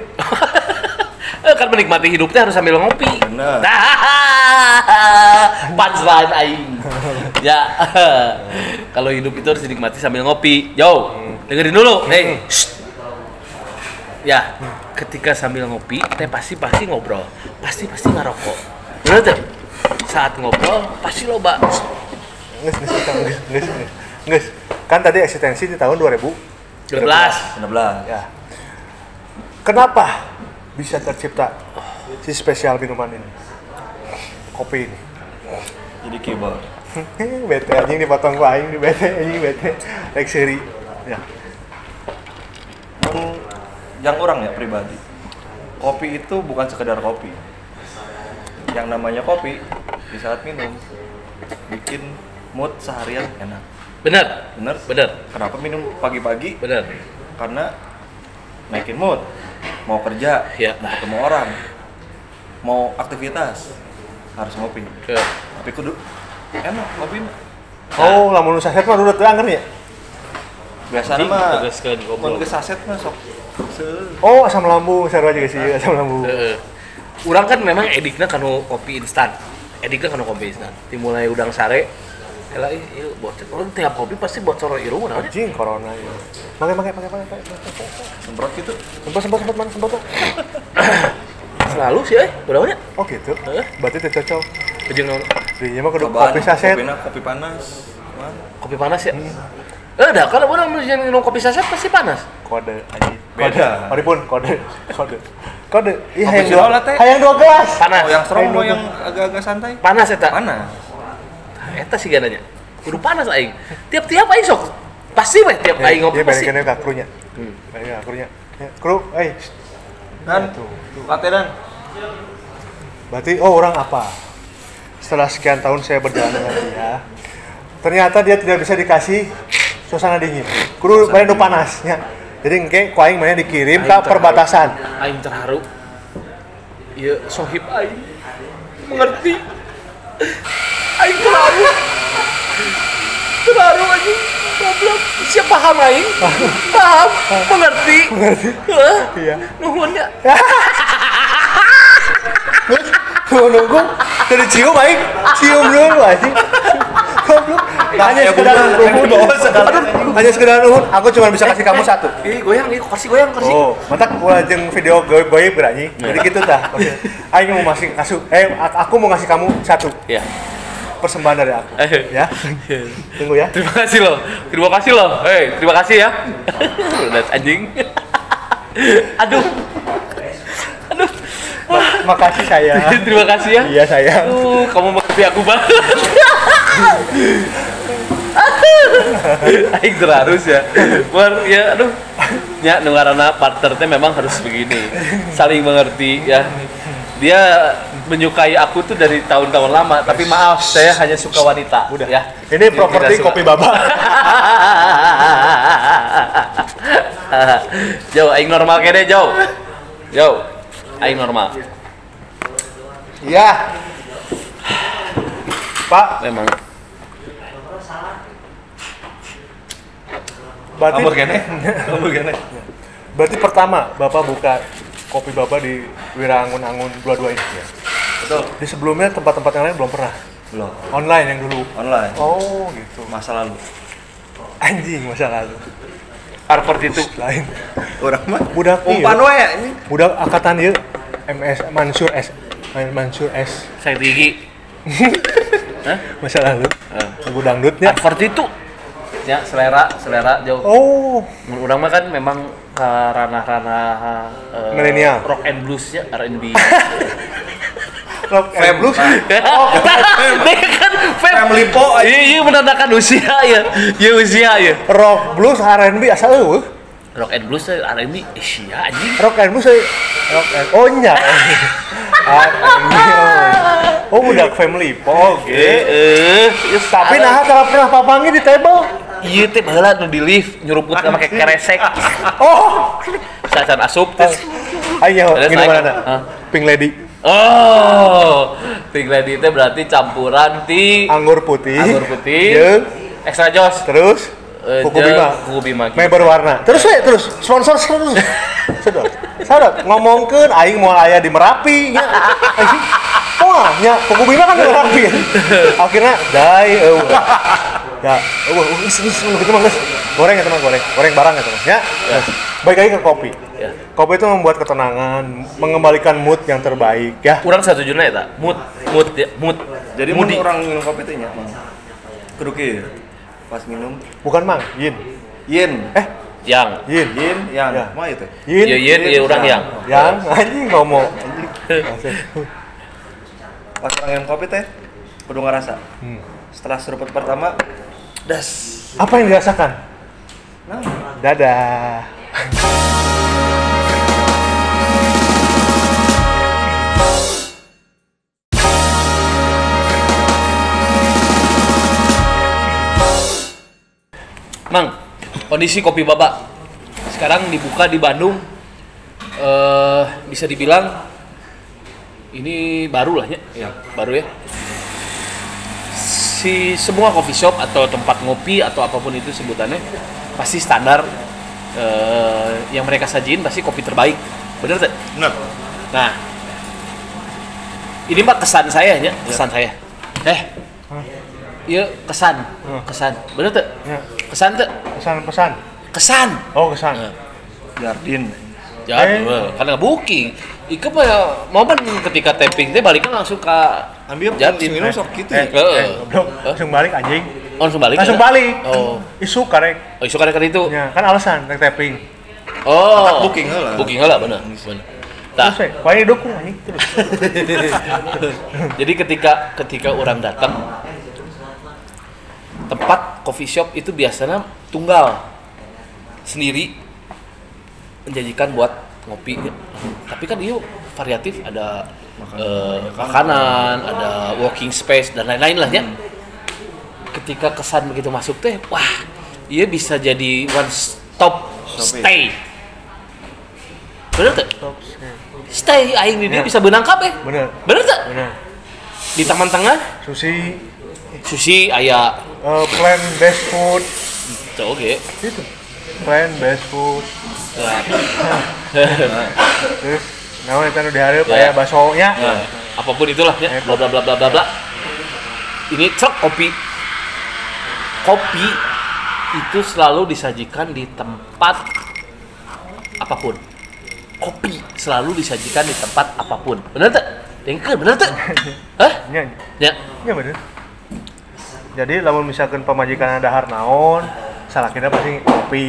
Kan menikmati hidupnya harus sambil ngopi. Bener. Punchline aing. Ya. Kalau hidup itu harus dinikmati sambil ngopi. Yo, dengerin dulu. Ya, ketika sambil ngopi, teh pasti ngobrol. Pasti ngerokok. Bener tuh? Saat ngobrol pasti loba. Nges. Kan tadi eksistensi di tahun 12. 16. Ya. Kenapa bisa tercipta si spesial minuman ini? Kopi ini. Jadi keyboard. Bete anjing dipotong ku aing di bete anjing bete. Rek seuri. Ya. Yang orang ya pribadi. Kopi itu bukan sekedar kopi. Yang namanya kopi di saat minum bikin mood seharian enak. Benar. Kenapa minum pagi-pagi? Benar. Karena naikin mood. Mau kerja, Ya. mau ketemu orang, mau aktivitas harus ngopi. Ya. Tapi kudu enak kopi. Oh, lamun saset mah udah teu ya? Biasanya mah tegaskeun goblok. mun ke saset mah sok. Oh, asam lambung, sarua juga sih asam lambung. Heeh. Urang kan memang edikna kanu kopi instan. Edikna kanu kopi instan. Dimulai udang sare. Elah ieu bocor. Orang tiap kopi pasti bocor irung naon. Anjing corona ya. Pakai. Semprot gitu. Sempat mana sempat tuh? Selalu sih udah. Oh gitu. Heeh. Berarti teu cocok. Jeung naon? Dinya mah kudu Cobaan kopi saset. kopi panas. Man. Kopi panas ya? Dah, kalau orang minum kopi saset pasti panas. Kode anjing. Beda. Maripun kode. Ih, Kopi hayang Cino lah, teh. hayang 2 gelas. Panas. Oh, yang strong mau yang agak-agak santai. Panas eta. Panas. Eta sih gananya. Kudu panas aing. Tiap-tiap aing sok. Pasti weh tiap aing ngopi Iya, pasti. balikin ka krunya. Balikin ka krunya. Ya, kru, Dan lateran. Berarti orang apa? Setelah sekian tahun saya berjalan dengan dia, ternyata dia tidak bisa dikasih suasana dingin. Kudu bae nu panasnya. Jadi engke ku aing mah dikirim ke perbatasan. Aing terharu. Ieu sohib aing. Mengerti. Aing terharu. Terharu anjing. Goblok. Siapa paham aing? Paham, mengerti. Heeh. Iya. Nuhun ya. Nunggu dari cium aing, cium dulu anjing. Goblok. Hanya sekedar nuhun. Hanya sekedar nuhun, aku cuma bisa kasih kamu satu. Goyang, kursi goyang, kursi. Oh, mantap ulah jeung video goib berani. Jadi gitu tah. Aing mau ngasih aku mau ngasih kamu satu. Ya. Persembahan dari aku. Ya. Tunggu ya. Terima kasih loh. Hei, terima kasih ya. Udah anjing. Aduh. Makasih sayang. Terima kasih ya. Iya sayang. Kamu mengerti aku banget. Aing terharus ya. Ya aduh. Ya nu ngaranna partner teh memang harus begini. Saling mengerti ya. Dia menyukai aku tuh dari tahun-tahun lama, tapi maaf, saya hanya suka wanita. Udah. Ya. Ini properti kopi baba. Jauh, aing normal kene jauh. Jauh. Aing normal. Iya. Pak, Memang. Kamu berarti gini. berarti pertama Bapak buka kopi Bapak di Wirangun-Angun 22 ini ya. Betul. Di sebelumnya tempat-tempat yang lain belum pernah. Belum. Online yang dulu. Online. Oh, gitu. Masa lalu. Anjing masa lalu. Harvard itu. Lain. Orang mah Budak umpan ieu. we ini. Budak angkatan ieu MS Mansur S. Mansur S. Saya tinggi. Hah? Masa lalu. Lagu dangdutnya. Harvard itu. Ya, selera jauh. Oh, Urang mah kan memang ke ranah-ranah Milenial. rock and blues ya, R&B. rock and blues. Dia kan Family po. Iya menandakan usia ya. Iya usia ya. Rock blues R&B asal eueuh. Rock and blues R&B Asia anjing. Rock and blues rock and oh nya. R&B. Oh, budak family po. Tapi nah kalau pernah papangi di table. Iya teh baheula nu di lift nyuruput make keresek. Oh, Sacan asup terus. ayo Terus gini naik. mana? Hah? Pink Lady. Oh, Pink Lady itu berarti campuran ti Anggur putih. Jeung extra jos. terus kuku bima. Kuku bima. Mei berwarna. Terus sponsor terus. Sadot ngomongkeun aing moal aya di Merapi nya. Wah, nya kuku bima kan di Merapi. Akhirnya dai ya, gitu mah guys. Goreng ya teman, goreng barang ya teman. Ya. Baik lagi ke kopi. Ya. Kopi itu membuat ketenangan, mengembalikan mood yang terbaik ya. Kurang satu juta ya, mood. Jadi mun orang minum kopi teh nya mah. Kudu kieu. Pas minum Bukan Mang, Yin. yin. Yang. Yin. Yin yang Ya. mah itu. Yin. Iya, iya, orang yang. Yang anjing ngomong. Pas orang minum kopi teh kudu ngarasa. Setelah seruput pertama, das. Apa yang dirasakan? Nah, Dadah. Mang, kondisi kopi Baba sekarang dibuka di Bandung, bisa dibilang ini baru lah ya, baru ya. Si semua coffee shop atau tempat ngopi atau apapun itu sebutannya pasti standar yang mereka sajiin pasti kopi terbaik, bener tak? benar. Nah, ini mah kesan saya ya, kesan saya. Iya kesan, bener tak? Ya. Kesan tak? Pesan-pesan. Kesan. Oh, kesan. Jardin. Jadi, karena booking. Iku mah momen ketika tapping teh baliknya langsung ke Ambil Jardin. minum sok gitu ya. Goblok. Langsung balik anjing. Langsung balik. Langsung ya? balik. Oh. Isu karek. Oh, isu karek itu. Ya, kan alasan rek tapping. Oh. Booking heula. Booking heula bener. Nah, Terus wae dukung anjing terus. jadi ketika orang datang tempat coffee shop itu biasanya tunggal sendiri menjanjikan buat ngopi. Tapi kan itu variatif, ada makanan, ada walking space dan lain-lain lah ya. Ketika kesan begitu masuk teh, wah, iya bisa jadi one stop stay. Bener tuh? Stay aing di dia bisa benang kabeh. Bener. Bener tuh? Bener. Di taman tengah Sushi aya plant based food. tuh oke. Itu. Plant based food. Terus naon eta nu dihareup Ya. aya basonya. Nah, apapun itulah ya, bla bla bla bla bla bla. Ini cek kopi. Kopi itu selalu disajikan di tempat apapun. Kopi selalu disajikan di tempat apapun. Bener tak? Dengker, bener tak? Hah? Nya. Ya. Nya bener. Jadi lamun misalkan pamajikan dahar naon, salakina pasti kopi.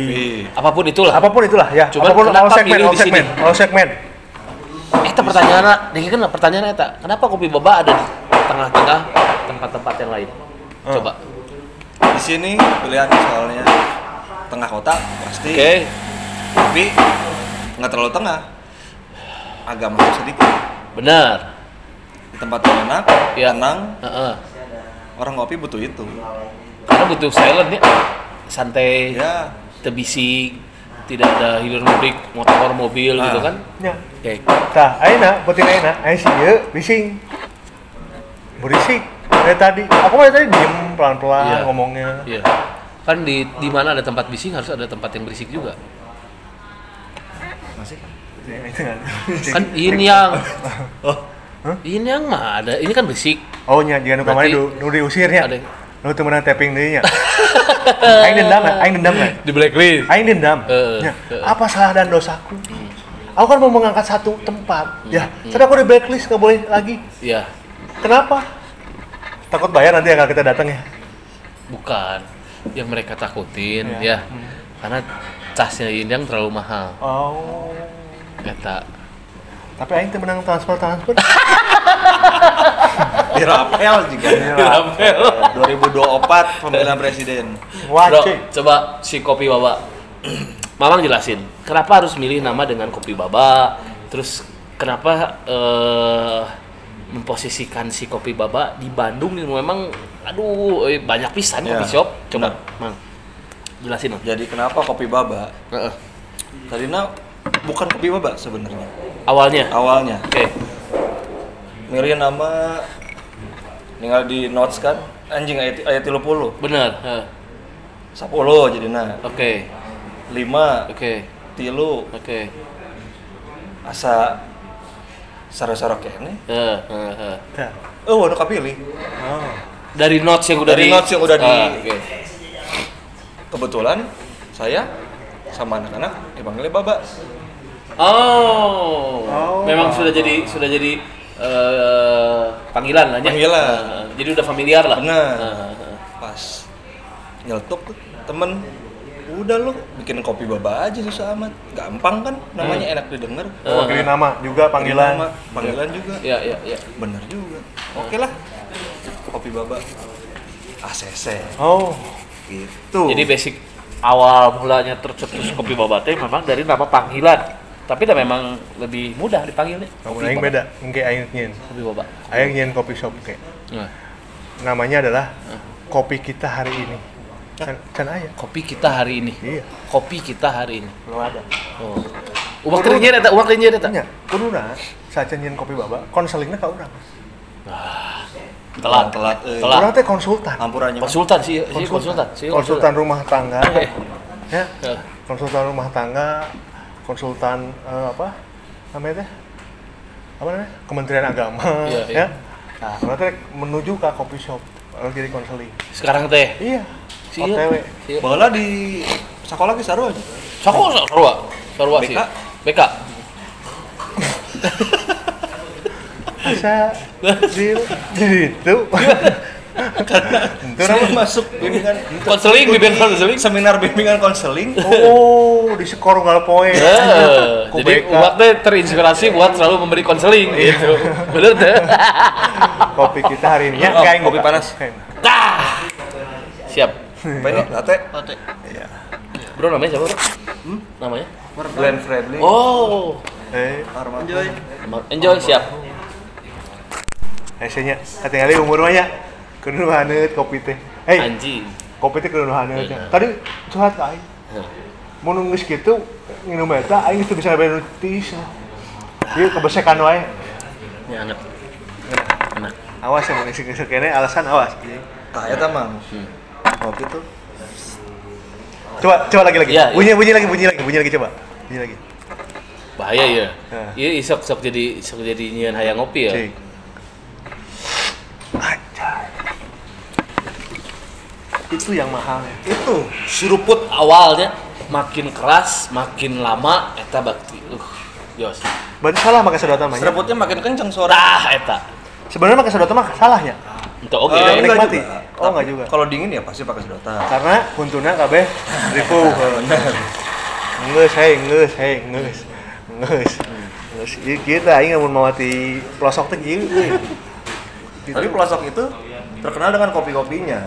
Apapun itulah. Apapun itulah ya. Cuman Apapun kenapa milih di sini? all segmen. Eta pertanyaannya eta. Kenapa kopi Baba ada di tengah-tengah tempat-tempat yang lain? Coba. Di sini pilihan soalnya tengah kota pasti. Oke. Tapi nggak terlalu tengah. Agak masuk sedikit. Benar. Di tempat yang enak, Ya. tenang. Heeh. Orang ngopi butuh itu. Karena butuh silent ya. Santai. Ya. Tebisik, tidak ada hilir mudik motor mobil gitu kan. Nya. Oke. Tah, ayeuna beuting ayeuna aya si ieu bising. Berisik. Dari tadi, aku mah tadi diem pelan-pelan Iya. ngomongnya. Iya. Kan di mana ada tempat bising harus ada tempat yang berisik juga. Masih? Kan ini yang ini yang mah ada, ini kan berisik. Oh nya, jangan nu kamari Berarti nu diusirnya. ada. Nu teu meunang tapping deui nya. Aing dendam. Di blacklist. Aing dendam. Heeh, Nya, heeh. apa salah dan dosaku? Aku kan mau mengangkat satu tempat. Ya, tapi aku di blacklist nggak boleh lagi. Iya. Kenapa? Takut bayar nanti yang kita datang ya. Bukan yang mereka takutin Iya. ya. Karena casnya Indang terlalu mahal. Oh. Eta. Tapi aing teu menang transfer. Di Rapel juga. Rapel. 2024 pemilihan presiden. Bro, Wajib. coba si kopi Baba. Mamang jelasin, kenapa harus milih nama dengan kopi Baba? Terus kenapa memposisikan si kopi Baba di Bandung ini memang aduh banyak pisan Ya, kopi shop. Coba, benar. Mang. Jelasin, Mang. Jadi kenapa kopi Baba? Heeh. Tadinya bukan kopi Baba sebenarnya. Awalnya. Awalnya Oke. milih nama tinggal di notes kan anjing ayat 30. Benar. Heeh. 10 jadinya. Oke. 5 Oke. tilu Oke. asa sarok-sarok kene. Heeh. Ya. Oh, udah kapilih. Oh. Dari notes yang udah Dari notes yang udah di- oke. Kebetulan saya sama anak-anak dipanggilnya Baba. Oh. Memang sudah jadi panggilan lah ya. Panggilan. Jadi udah familiar lah. Benar. Heeh. Pas nyeletuk tuh temen, udah lu bikin kopi Baba aja susah amat. Gampang kan, namanya enak didengar. Wakili nama juga panggilan. Panggilan juga. Iya. Bener juga. Oke lah. Kopi Baba. ACC. Oh, Gitu. Jadi basic awal mulanya tercetus kopi boba teh memang dari nama panggilan. Tapi dah memang lebih mudah dipanggilnya. namun aing beda, engke aing nyen. Kopi boba. Aing nyen kopi shop ke. Nah, Namanya adalah kopi kita hari ini. Can aya. kopi kita hari ini. Iya. Kopi kita hari ini. Belum ada. Oh. Umak terinjir eta, umak terinjir eta. Nya, kuduna saja nyen kopi baba, konselingna ka urang. Telat. Telat. Urang teh konsultan. Ampurannya mah. Konsultan sih, konsultan. Konsultan rumah tangga. Oke. Ya. Eh, Konsultan rumah tangga, konsultan apa namanya teh? Apa namanya? Kementerian Agama, Iya, iya. ya. Nah, urang teh menuju ke kopi shop, jadi konseling. Sekarang teh. Iya. Sieu. OTW. Sieu. Baheula di sekolah ge sarua aja. Sarua sih. BK? BK. Masa di itu. Karena saya masuk bimbingan Konseling, bimbingan konseling. seminar bimbingan konseling. Oh, di skor unggal poe. Ku Jadi BK. umat teh terinspirasi buat selalu memberi konseling gitu. Bener teh. Kopi kita hari ini ya, Oh, kayak kopi panas. Tah. Siap. Apa ini? Latte? Iya. Bro namanya siapa, Bro? Namanya? Glenn Fredly. Oh. Armando. Enjoy siap. Hasilnya, ketinggalan umur banyak. Kudu haneut kopi teh. Hei, Anjing. kopi teh kudu haneut. Iya. Tadi curhat ka aing. Mun geus kitu nginum eta aing teu bisa bere nutis. Ieu kebesekan wae. Ya anget. Enak. Awas ya mun geus kene alasan awas. Tah eta mah. Kopi tuh Coba lagi. Iya, Bunyi lagi coba. Bunyi lagi. Bahaya ya. Nah. Iya sok jadi nyeun hayang ngopi ya. Cik. Anjay. Itu yang mahal ya. itu Suruput awalnya makin keras, makin lama eta bakti. Yos. Berarti salah make sedotan mah. seruputnya makin kencang suara. Tah eta. Sebenarnya make sedotan mah salahnya. Untuk oke. Yang enggak nikmati. juga. Oh, enggak juga. Kalau dingin ya pasti pakai sedotan. Karena kuntuna kabeh ripuh. Geus. Ieu kita aing mun mawati pelosok teh ieu. Tapi pelosok itu terkenal dengan kopi-kopinya.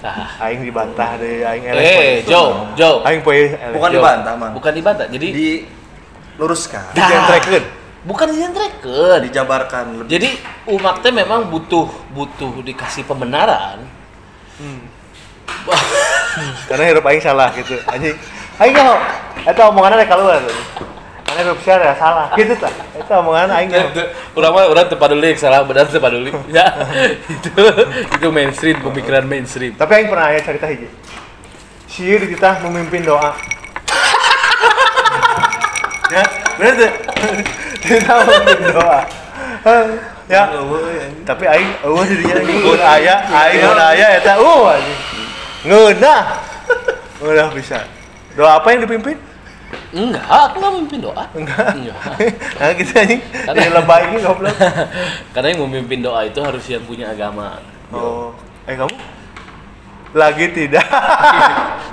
Tah. Aing dibantah deh, aing elek. Jo. Aing poe Bukan Jo. dibantah, Mang. Bukan dibantah. Jadi Diluruskan, dijentrekeun. bukan dijentrekeun. dijabarkan lebih. Jadi umat teh memang butuh dikasih pembenaran. Karena hirup aing salah gitu. Anjing. Aing nyaho. Eta omonganna rek kaluar. Karena hirup sia ya salah. Gitu tah. Eta omongan aing nyaho. Urang tepaduli salah benar tepaduli. Ya. Itu mainstream, pemikiran mainstream. Tapi aing pernah aya cerita hiji. Sieun kita memimpin doa. Ya, bener tuh. Kita memimpin doa. Ya. Tapi aing eueuh di dinya mun aya eta anjing. Ngeunah. Udah bisa. Doa apa yang dipimpin? Enggak, aku nggak memimpin doa. Enggak. Enggak. Nah, gitu anjing. Ini lebay ini goblok. Karena yang memimpin doa itu harus yang punya agama. Oh, kamu? Lagi tidak.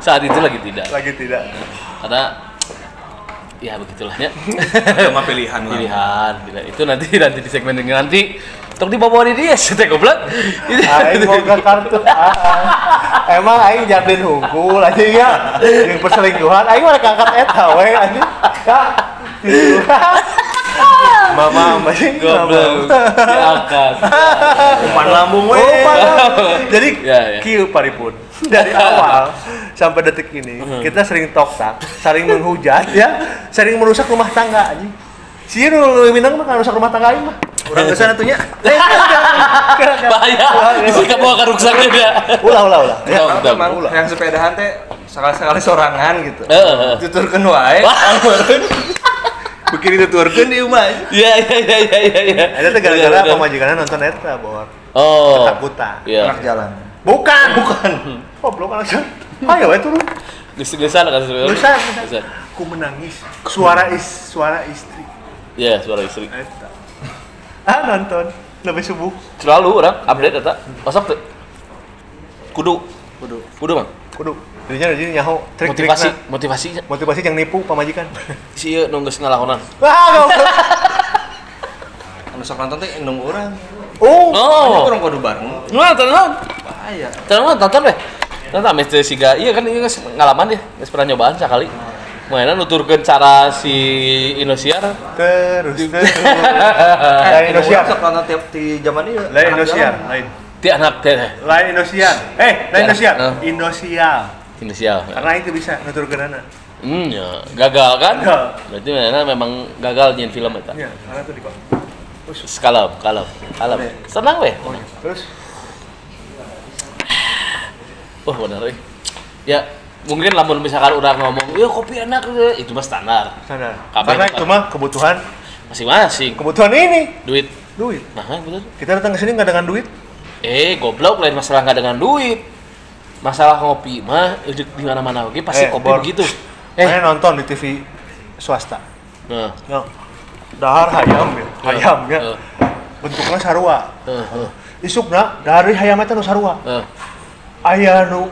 Saat itu lagi tidak. Lagi tidak. Karena ya begitulah ya. Cuma pilihan lah. Pilihan. Itu nanti di segmen dengan nanti untuk dibawa di dia sih goblok. Aing mau ke kartu. Emang aing jadin hungkul anjing ya. Yang perselingkuhan aing mah angkat eta we anjing. Ya. Mama masih Goblok. Diangkat. Umpan lambung we. Jadi Ya, ya. kieu paripun. Dari awal sampai detik ini kita sering toktak, sering menghujat ya, sering merusak rumah tangga anjing. Sieun nu minang mah rusak rumah tangga aing mah. Urang geus sana tuh nya. Bahaya. Bisa kamu akan rusaknya dia. Ulah. Ya, udah. Mang yang sepedahan teh sekali-sekali sorangan gitu. Heeh. Tuturkeun wae. Angeureun. Bikin dituturkeun di rumah. Iya. Ada tuh gara-gara pemajikannya nonton eta bor. Oh. Ketakutan. Iya. Anak jalan. Bukan. Goblok anak jalan. Ayo we turun. Geus-geusan kan sebenarnya. Geus. Aku menangis. Suara istri. Iya, suara istri. Eta. Nonton lebih subuh. Selalu orang update eta. WhatsApp tuh. Kudu, Bang. Kudu. Jadi nyaho Motivasi yang nipu pamajikan. si ieu nu geus ngalakonan. Goblok. Anu sok nonton teh indung urang. Oh. Oh. Urang kudu bareng. Nah, tenang. Aya. Tonton weh. Tonton mesti siga. Iya kan ini geus ngalaman ya, geus pernah nyobaan sekali. Mainan nuturkeun cara si Indosiar. Terus. Lain Indosiar. Karena tiap di zaman ieu. Lain Indosiar, lain. Ti anak teh. Lain Indosiar. Lain Indosiar. Heeh. Indosiar. Indosiar. Karena itu bisa nuturkeunana. Ya, gagal kan? Gagal. Berarti mainan memang gagal nyen film eta. Iya, karena itu di Kalem. Senang weh. Terus Bener euy. Ya, mungkin lamun misalkan udah ngomong, "Ya kopi enak," itu mah standar. sadar. Kabeh Karena tempat. itu mah kebutuhan Masing-masing. ini. Duit. Duit. Nah, betul. Kita datang ke sini nggak dengan duit. Goblok, lain masalah nggak dengan duit. Masalah ngopi mah di mana-mana oke pasti kopi Bor. begitu. Saya nonton di TV swasta. Nah, Ya. Dahar hayam ya. Hayam ya. Heeh. Bentuknya sarua. Heeh. Isukna dari hayam eta nu sarua. Heeh. Aya nu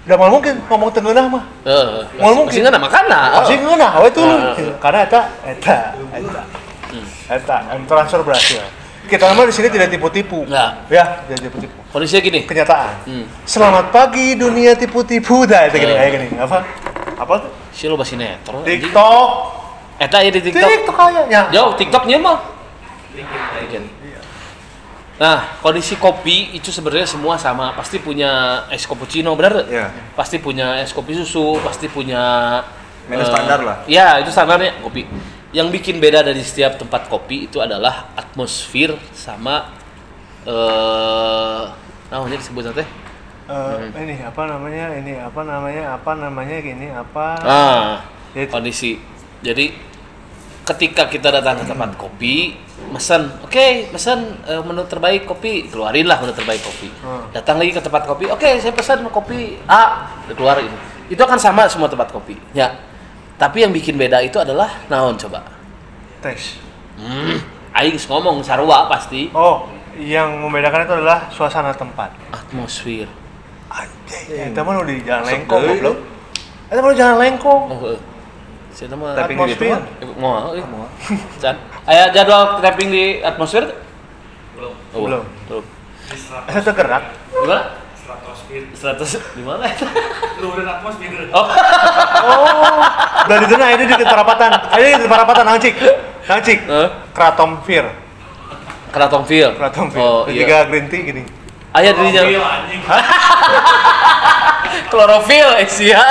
da mal mungkin ngomong tengeunah mah. Heeh. Mau mungkin. Masih ngeunah makana. Masih ngeunah we tuh. Heeh. Karena eta. Eta transfer berhasil. Kita mah di sini tidak tipu-tipu. Nggak. Ya, tidak tipu-tipu. Kondisinya gini. Kenyataan. Hmm. Selamat pagi dunia tipu-tipu dah itu gini kayak gini. Apa? Apa tuh? Si lo sinetron. anjing. TikTok. Eta ya di TikTok. TikTok kayaknya. Jauh TikToknya mah. Nah, kondisi kopi itu sebenarnya semua sama, pasti punya es cappuccino, benar? Iya. Pasti punya es kopi susu, pasti punya Menu standar lah. Iya, itu standarnya kopi. Yang bikin beda dari setiap tempat kopi itu adalah atmosfer sama namanya disebut teh. Ini apa namanya gini apa? Itu. Kondisi. Jadi ketika kita datang ke tempat kopi, mesen menu terbaik kopi, keluarin lah menu terbaik kopi. Datang lagi ke tempat kopi, oke, saya pesan kopi A, keluar ini. Itu akan sama semua tempat kopi, ya. Tapi yang bikin beda itu adalah naon coba. Tes. Aing ngomong sarua pasti. Oh, yang membedakan itu adalah suasana tempat. Atmosfer. Anjay, eta mah nu di Jalan Lengkong goblok. Eta mah di Jalan Lengkong. Oh, saya nama Tapping di gitu mah. mau. Can. Aya jadwal tapping di atmosfer? Belum. Belum. Eta teu gerak. Gimana? 100 di mana? Luhureun atmosfer. Oh, Udah di sana ini di Parapatan. Ini di Parapatan Nangcik. Kratomfir. Kratomfil. Oh, iya. Tiga green tea gini. Aya dirinya. Anjing. Klorofil sia.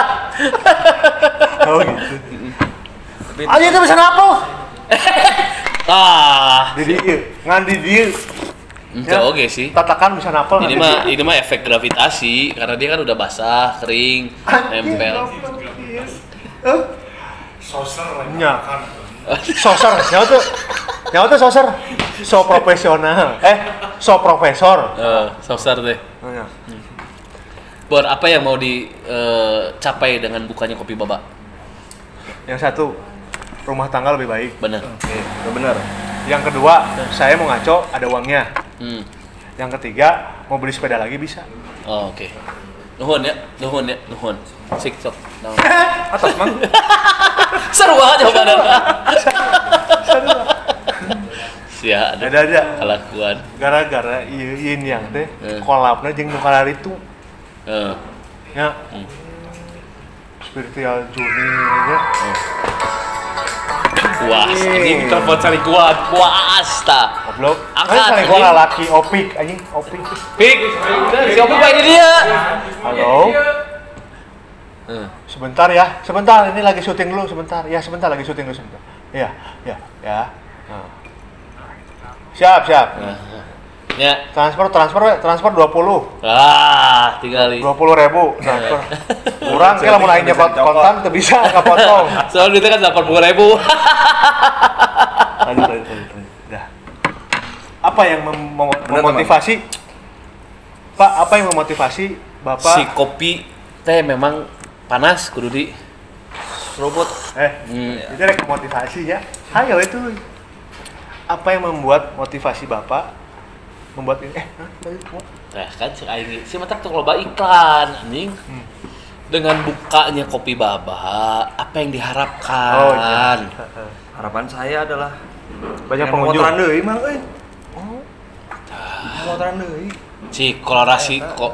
Oh gitu. Aja itu bisa apa? Di dieu, ngan di dieu. Itu oke sih. Tatakan bisa napal. Ini mah efek gravitasi karena dia kan udah basah, kering, nempel. Saucer Nya. Soser, nyawa tuh soser. So profesional. So profesor. Saucer deh. Nya. Bor, apa yang mau dicapai dengan bukanya kopi Baba? Yang satu, rumah tangga lebih baik. Bener. Udah benar. Yang kedua, saya mau ngaco, ada uangnya. Hmm. Yang ketiga, mau beli sepeda lagi bisa. Oh, oke. Nuhun. Sik sok. Naon. Atas mang. Seru aja jawabannya. Sia Ada. kelakuan. Gara-gara yin yang teh kolabna jeung nu kalar itu. Ya. Spiritual journey nya. Puas, anjing telepon cari kuat, puas ta. Goblok. Angkat, Kan anjing. laki opik anjing, opik. Pik, siapa pak ini dia? Halo. Sebentar ya, ini lagi syuting dulu sebentar. Ya, sebentar lagi syuting dulu sebentar. Ya. Nah. Siap. Ya. Transfer 20. Tinggal 20.000 transfer. Kurang ke lamun aing nyokot kontan teu bisa kapotong. Soalnya duitnya kan 80.000. Lanjut. Dah. Apa yang memotivasi? Pak, apa yang memotivasi Bapak? Si kopi teh memang panas kudu di Robot. Itu rek motivasi ya. Hayo itu. Apa yang membuat motivasi Bapak membuat ini? Nah kan cek aing si mata tuh loba iklan anjing. Dengan bukanya kopi Baba, apa yang diharapkan? Oh, iya. Harapan saya adalah Banyak yang pengunjung. motoran deui mang euy. Motoran deui. Si kolerasi kok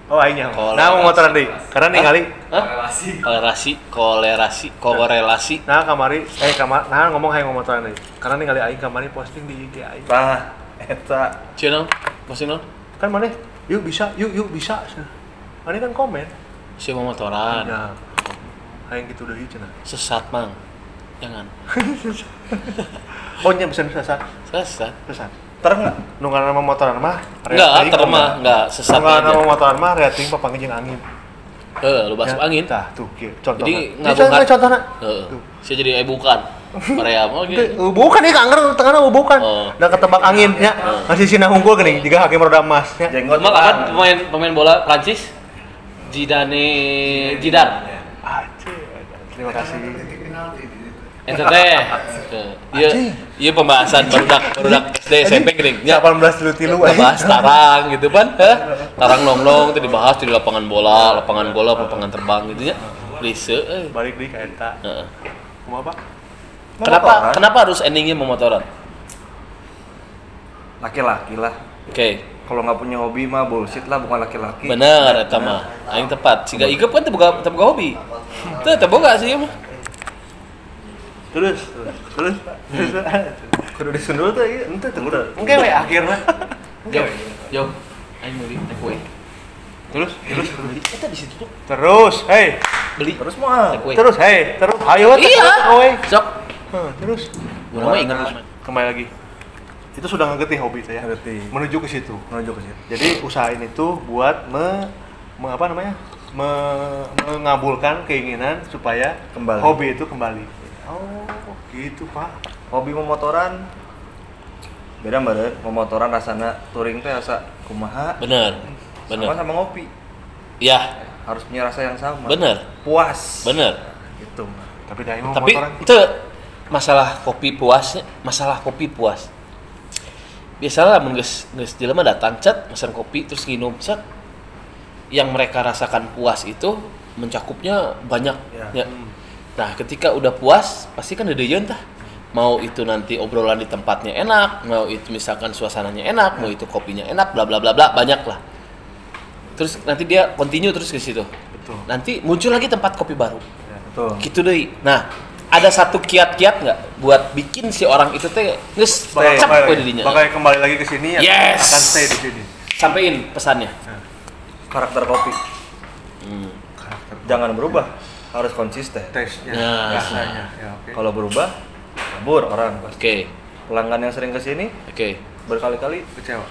Oh aingnya. Kolerasi. Nah mau motoran deui. Karena ningali korelasi. Nah kamari nah ngomong hayang motoran deui. Karena ningali aing kamari posting di IG aing. Tah, eta Cina, masih non? Kan maneh yuk bisa. Maneh kan komen. Si motoran. Nah. Hayang gitu deui cenah. Sesat mang. Jangan. Oh nya pesan sesat. Sesat. tereng nggak? Nu ngaranna motoran mah Enggak, termah, enggak sesat Nu ngaranna aja. motoran mah rating papangin jeung angin. Lu basuh Ya, angin. Tah, tuh kieu contohna. Jadi Ini ngabungkan. contohna. Heeh. Saya jadi bukan. Korea mah gitu. Bukan ieu anggar tengahna bukan. Oh. Da ketebak angin nya. Masih sina unggul geuning jiga hakim roda emas nya. Jenggot Emang depan. apa pemain bola Prancis? Zidane. Terima kasih. Eta teh. Ieu pembahasan barudak SD SMP geuning. Nya 18.3 bahas tarang gitu kan. Tarang nonglong teh dibahas di lapangan bola, lapangan terbang gitu nya. Please Balik deui ka eta. Heeh. Kumaha, Pak? Kenapa harus endingnya memotoran? Laki-laki lah. Oke. Kalau nggak punya hobi mah bullshit lah, bukan laki-laki. Bener eta mah. Aing tepat. Siga Igep kan teu boga hobi. Teu boga sih mah. Terus. Kudu disundul tuh ieu. Ente teh udah. Engke we akhirna. Yo. Aing mau take away. Terus. Kita di situ tuh Terus, hei. beli Terus mah. take away. Terus, hei. Terus. Ayo we. Iya. Oe. Sok. Terus. Gua mah ingat Kembali lagi. Itu sudah ngegetih hobi saya. Ngerti. Menuju ke situ. Menuju ke situ. Jadi usaha ini tuh buat mengabulkan keinginan supaya Kembali. hobi itu kembali. Oh, gitu Pak. Hobi memotoran beda mbak, memotoran rasana touring teh rasa kumaha Bener. sama ngopi Ya, harus punya rasa yang sama. bener. Puas Bener. gitu. Tapi dari mau Tapi motoran. itu masalah kopi puas. Biasalah mun geus jelema datang cet pesan kopi terus nginum cet. Yang mereka rasakan puas itu mencakupnya banyak Ya. ya. Nah, ketika udah puas pasti kan dedeyeun tah. Mau itu nanti obrolan di tempatnya enak, mau itu misalkan suasananya enak, mau itu kopinya enak, bla bla bla bla, banyak lah. Terus nanti dia continue terus ke situ. Betul. Nanti muncul lagi tempat kopi baru. Betul. Gitu deh. Nah, ada satu kiat-kiat nggak buat bikin si orang itu teh geus cap we didinya. Bakal kembali lagi ke sini Yes. akan stay di sini. Sampein pesannya. Karakter kopi jangan berubah, harus konsisten. Tesnya, Nah. rasanya. Ya, oke. Kalau berubah kabur orang pasti. Oke. Pelanggan yang sering kesini Oke. berkali-kali Kecewa.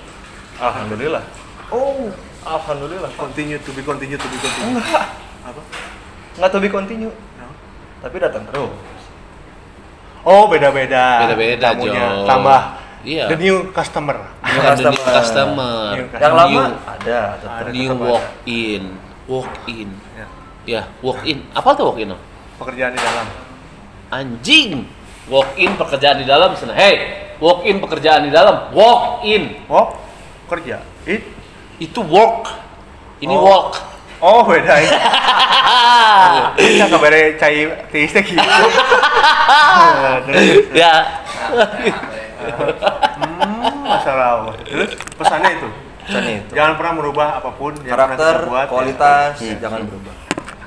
alhamdulillah. Oh, alhamdulillah. Continue to be. Nggak to be continue, tapi datang terus. Oh, beda-beda. Beda-beda, Tamunya Jo. tambah. Iya. The new customer. Bukan the new customer. New Yang lama New- ada, tetap. Ada. New tetap walk in. Ya. Ya, walk in. Apa tuh walk in? Pekerjaan di dalam. Anjing. Walk in pekerjaan di dalam sana. Hey, walk in pekerjaan di dalam. Walk in. Oh, kerja. Itu work. Ini Oh. walk. Oh, beda ini. Bisa kabare cai tiis teh kieu. Ya. Masalah. Terus pesannya itu. Pesannya itu. Jangan pernah merubah apapun yang pernah Karakter, kita buat. kualitas, jangan berubah.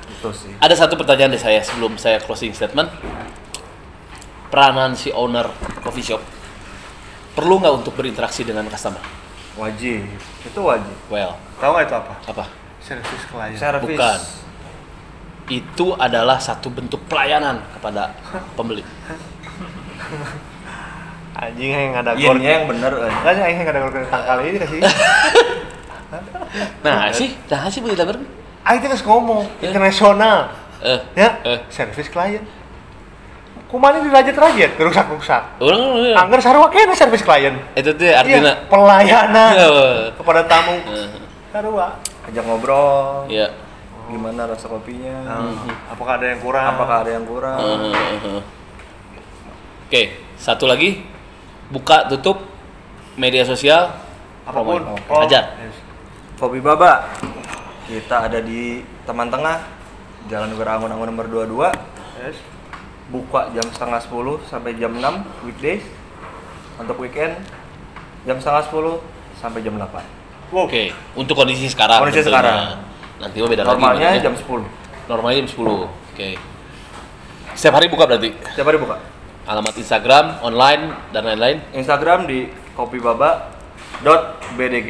Itu sih. Ada satu pertanyaan dari saya sebelum saya closing statement. Peranan si owner coffee shop perlu nggak untuk berinteraksi dengan customer? Wajib. Itu wajib. Well, Tahu nggak itu apa? apa? Servis klien. Service. Bukan. Itu adalah satu bentuk pelayanan kepada pembeli. Anjing yang ada gor. Yin-nya yang bener. Kan yang ada gor tangkal ini kasih. Nah sih begitu ber. Aing teh geus ngomong internasional. Ya, Eh. servis klien. Kumaha dirajat-rajat, rusak-rusak. Orang Angger sarua kena servis klien. itu tuh artinya. Iya, pelayanan Iya. kepada tamu. Eh, Sarua. Ajak ngobrol. Ya. Gimana rasa kopinya? Apakah ada yang kurang? Apakah ada yang kurang? Oke, satu lagi buka tutup media sosial apapun? promoin. Ajar. Yes. Kopi Baba. Kita ada di Taman Tengah, Jalan Gerangun-Angun nomor 22. Yes. Buka jam setengah 10 sampai jam 6 weekdays. Untuk weekend jam setengah 10 sampai jam 8. Wow. Oke, untuk kondisi sekarang. Kondisi tentunya. sekarang. Nanti mah beda Normalnya lagi. jam 10. Normalnya jam 10. Oke. Setiap hari buka berarti? Setiap hari buka. Alamat Instagram, online, dan lain-lain. Instagram di kopibaba.bdg.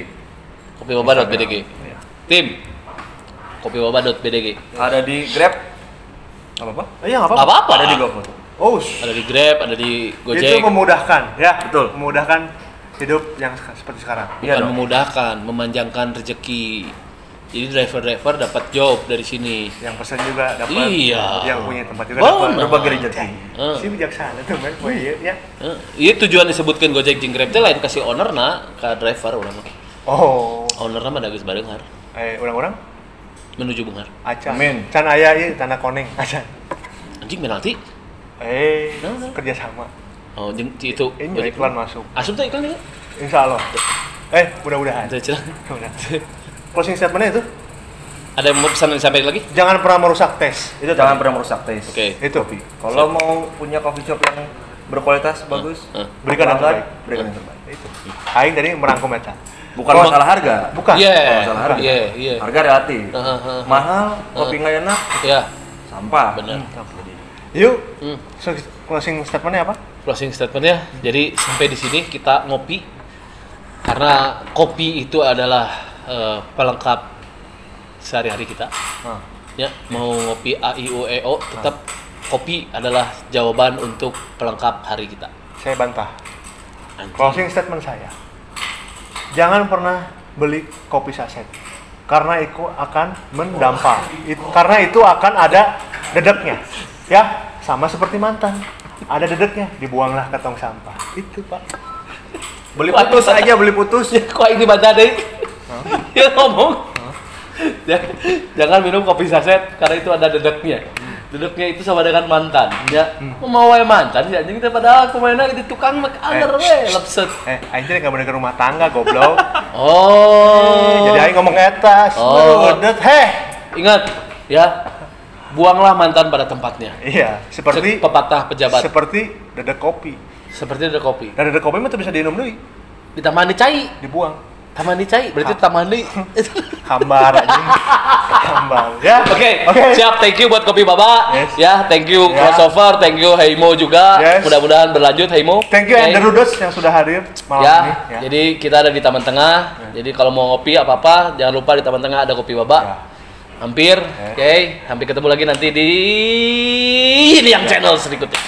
kopibaba.bdg. Iya. Tim. kopibaba.bdg. Ada di Grab. Apa? Iya nggak Apa apa-apa. apa? Ada di GoFood. Oh, Ada di Grab, ada di itu Gojek. memudahkan ya. Betul. Memudahkan hidup yang seperti sekarang. Iya Bukan dong. memudahkan, memanjangkan rezeki. Jadi driver-driver dapat job dari sini. Yang pesan juga dapat. Iya. Yang punya tempat juga Benar. dapat. Berbagi rezeki. Eh. Si bijaksana tuh men. Oh iya ya. Iya tujuan disebutkan Gojek jeung Grab teh lain kasih owner na ke driver urang mah. Oh. Owner mah da geus bareunghar Orang-orang menuju Beunghar. acan. Amin. Can aya ieu tanah koneng acan. Anjing penalti. Nah. Kerjasama. Oh jeung ci itu Ini iklan masuk. Asup teh iklan ya. Insya Allah. Mudah-mudahan. Teu cenah. Mudah. Closing statementnya itu, Ada yang mau pesan disampaikan lagi? jangan pernah merusak tes. Itu Jangan tadi. pernah merusak taste. Oke. Itu. Kalau mau punya coffee shop yang berkualitas bagus, Berikan yang pelanggan, terbaik. berikan yang terbaik. Itu. Aing tadi merangkum eta. Bukan Kalau- masalah harga. Bukan. Iya. Kalau masalah harga. Iya, iya. Harga relatif. Heeh. Mahal, kopi nggak enak, Ya, sampah. benar. Yuk. Hmm. So, closing statementnya apa? Closing statementnya, jadi sampai di sini kita ngopi karena kopi itu adalah pelengkap sehari-hari kita. Nah, Ya, mau ngopi A I U E O tetap kopi adalah jawaban untuk pelengkap hari kita. saya bantah. Anjing. Closing statement saya. Jangan pernah beli kopi saset. Karena itu akan mendampar. Karena itu akan ada dedeknya. Ya, sama seperti mantan. Ada dedeknya, dibuanglah ke tong sampah. Itu, Pak. Beli putus aja, beli putus. Ya, kok ini baca deh? Ya ngomong. Jangan minum kopi saset karena itu ada dedeknya. Dedeknya itu sama dengan mantan. Ya, mau wae mantan ya anjing teh padahal aku mainnya di tukang mek anger we lepset. Anjir enggak bener ke rumah tangga, goblok. Oh. Jadi aing ngomong etas. Oh. Udah, heh. Ingat ya, buanglah mantan pada tempatnya. Iya, seperti pepatah pejabat. seperti dedek kopi. Seperti ada kopi. Dan dedek kopi mah tuh bisa diminum deui, Ditamani cai. dibuang. Tamani cai berarti tamani. Hambar anjing. Hambar. Ya. Oke, Oke. siap. Thank you buat Kopi Baba. Yes. Ya, thank you Ya. crossover, thank you Heimo juga. Yes. Mudah-mudahan berlanjut Heimo. Thank you Oke. Ender Rudos yang sudah hadir malam Ya, ini. jadi kita ada di Taman Tengah. Jadi kalau mau ngopi apa-apa, jangan lupa di Taman Tengah ada Kopi Baba. Ya. Hampir. Oke, hampir ketemu lagi nanti di Liang Channel berikutnya.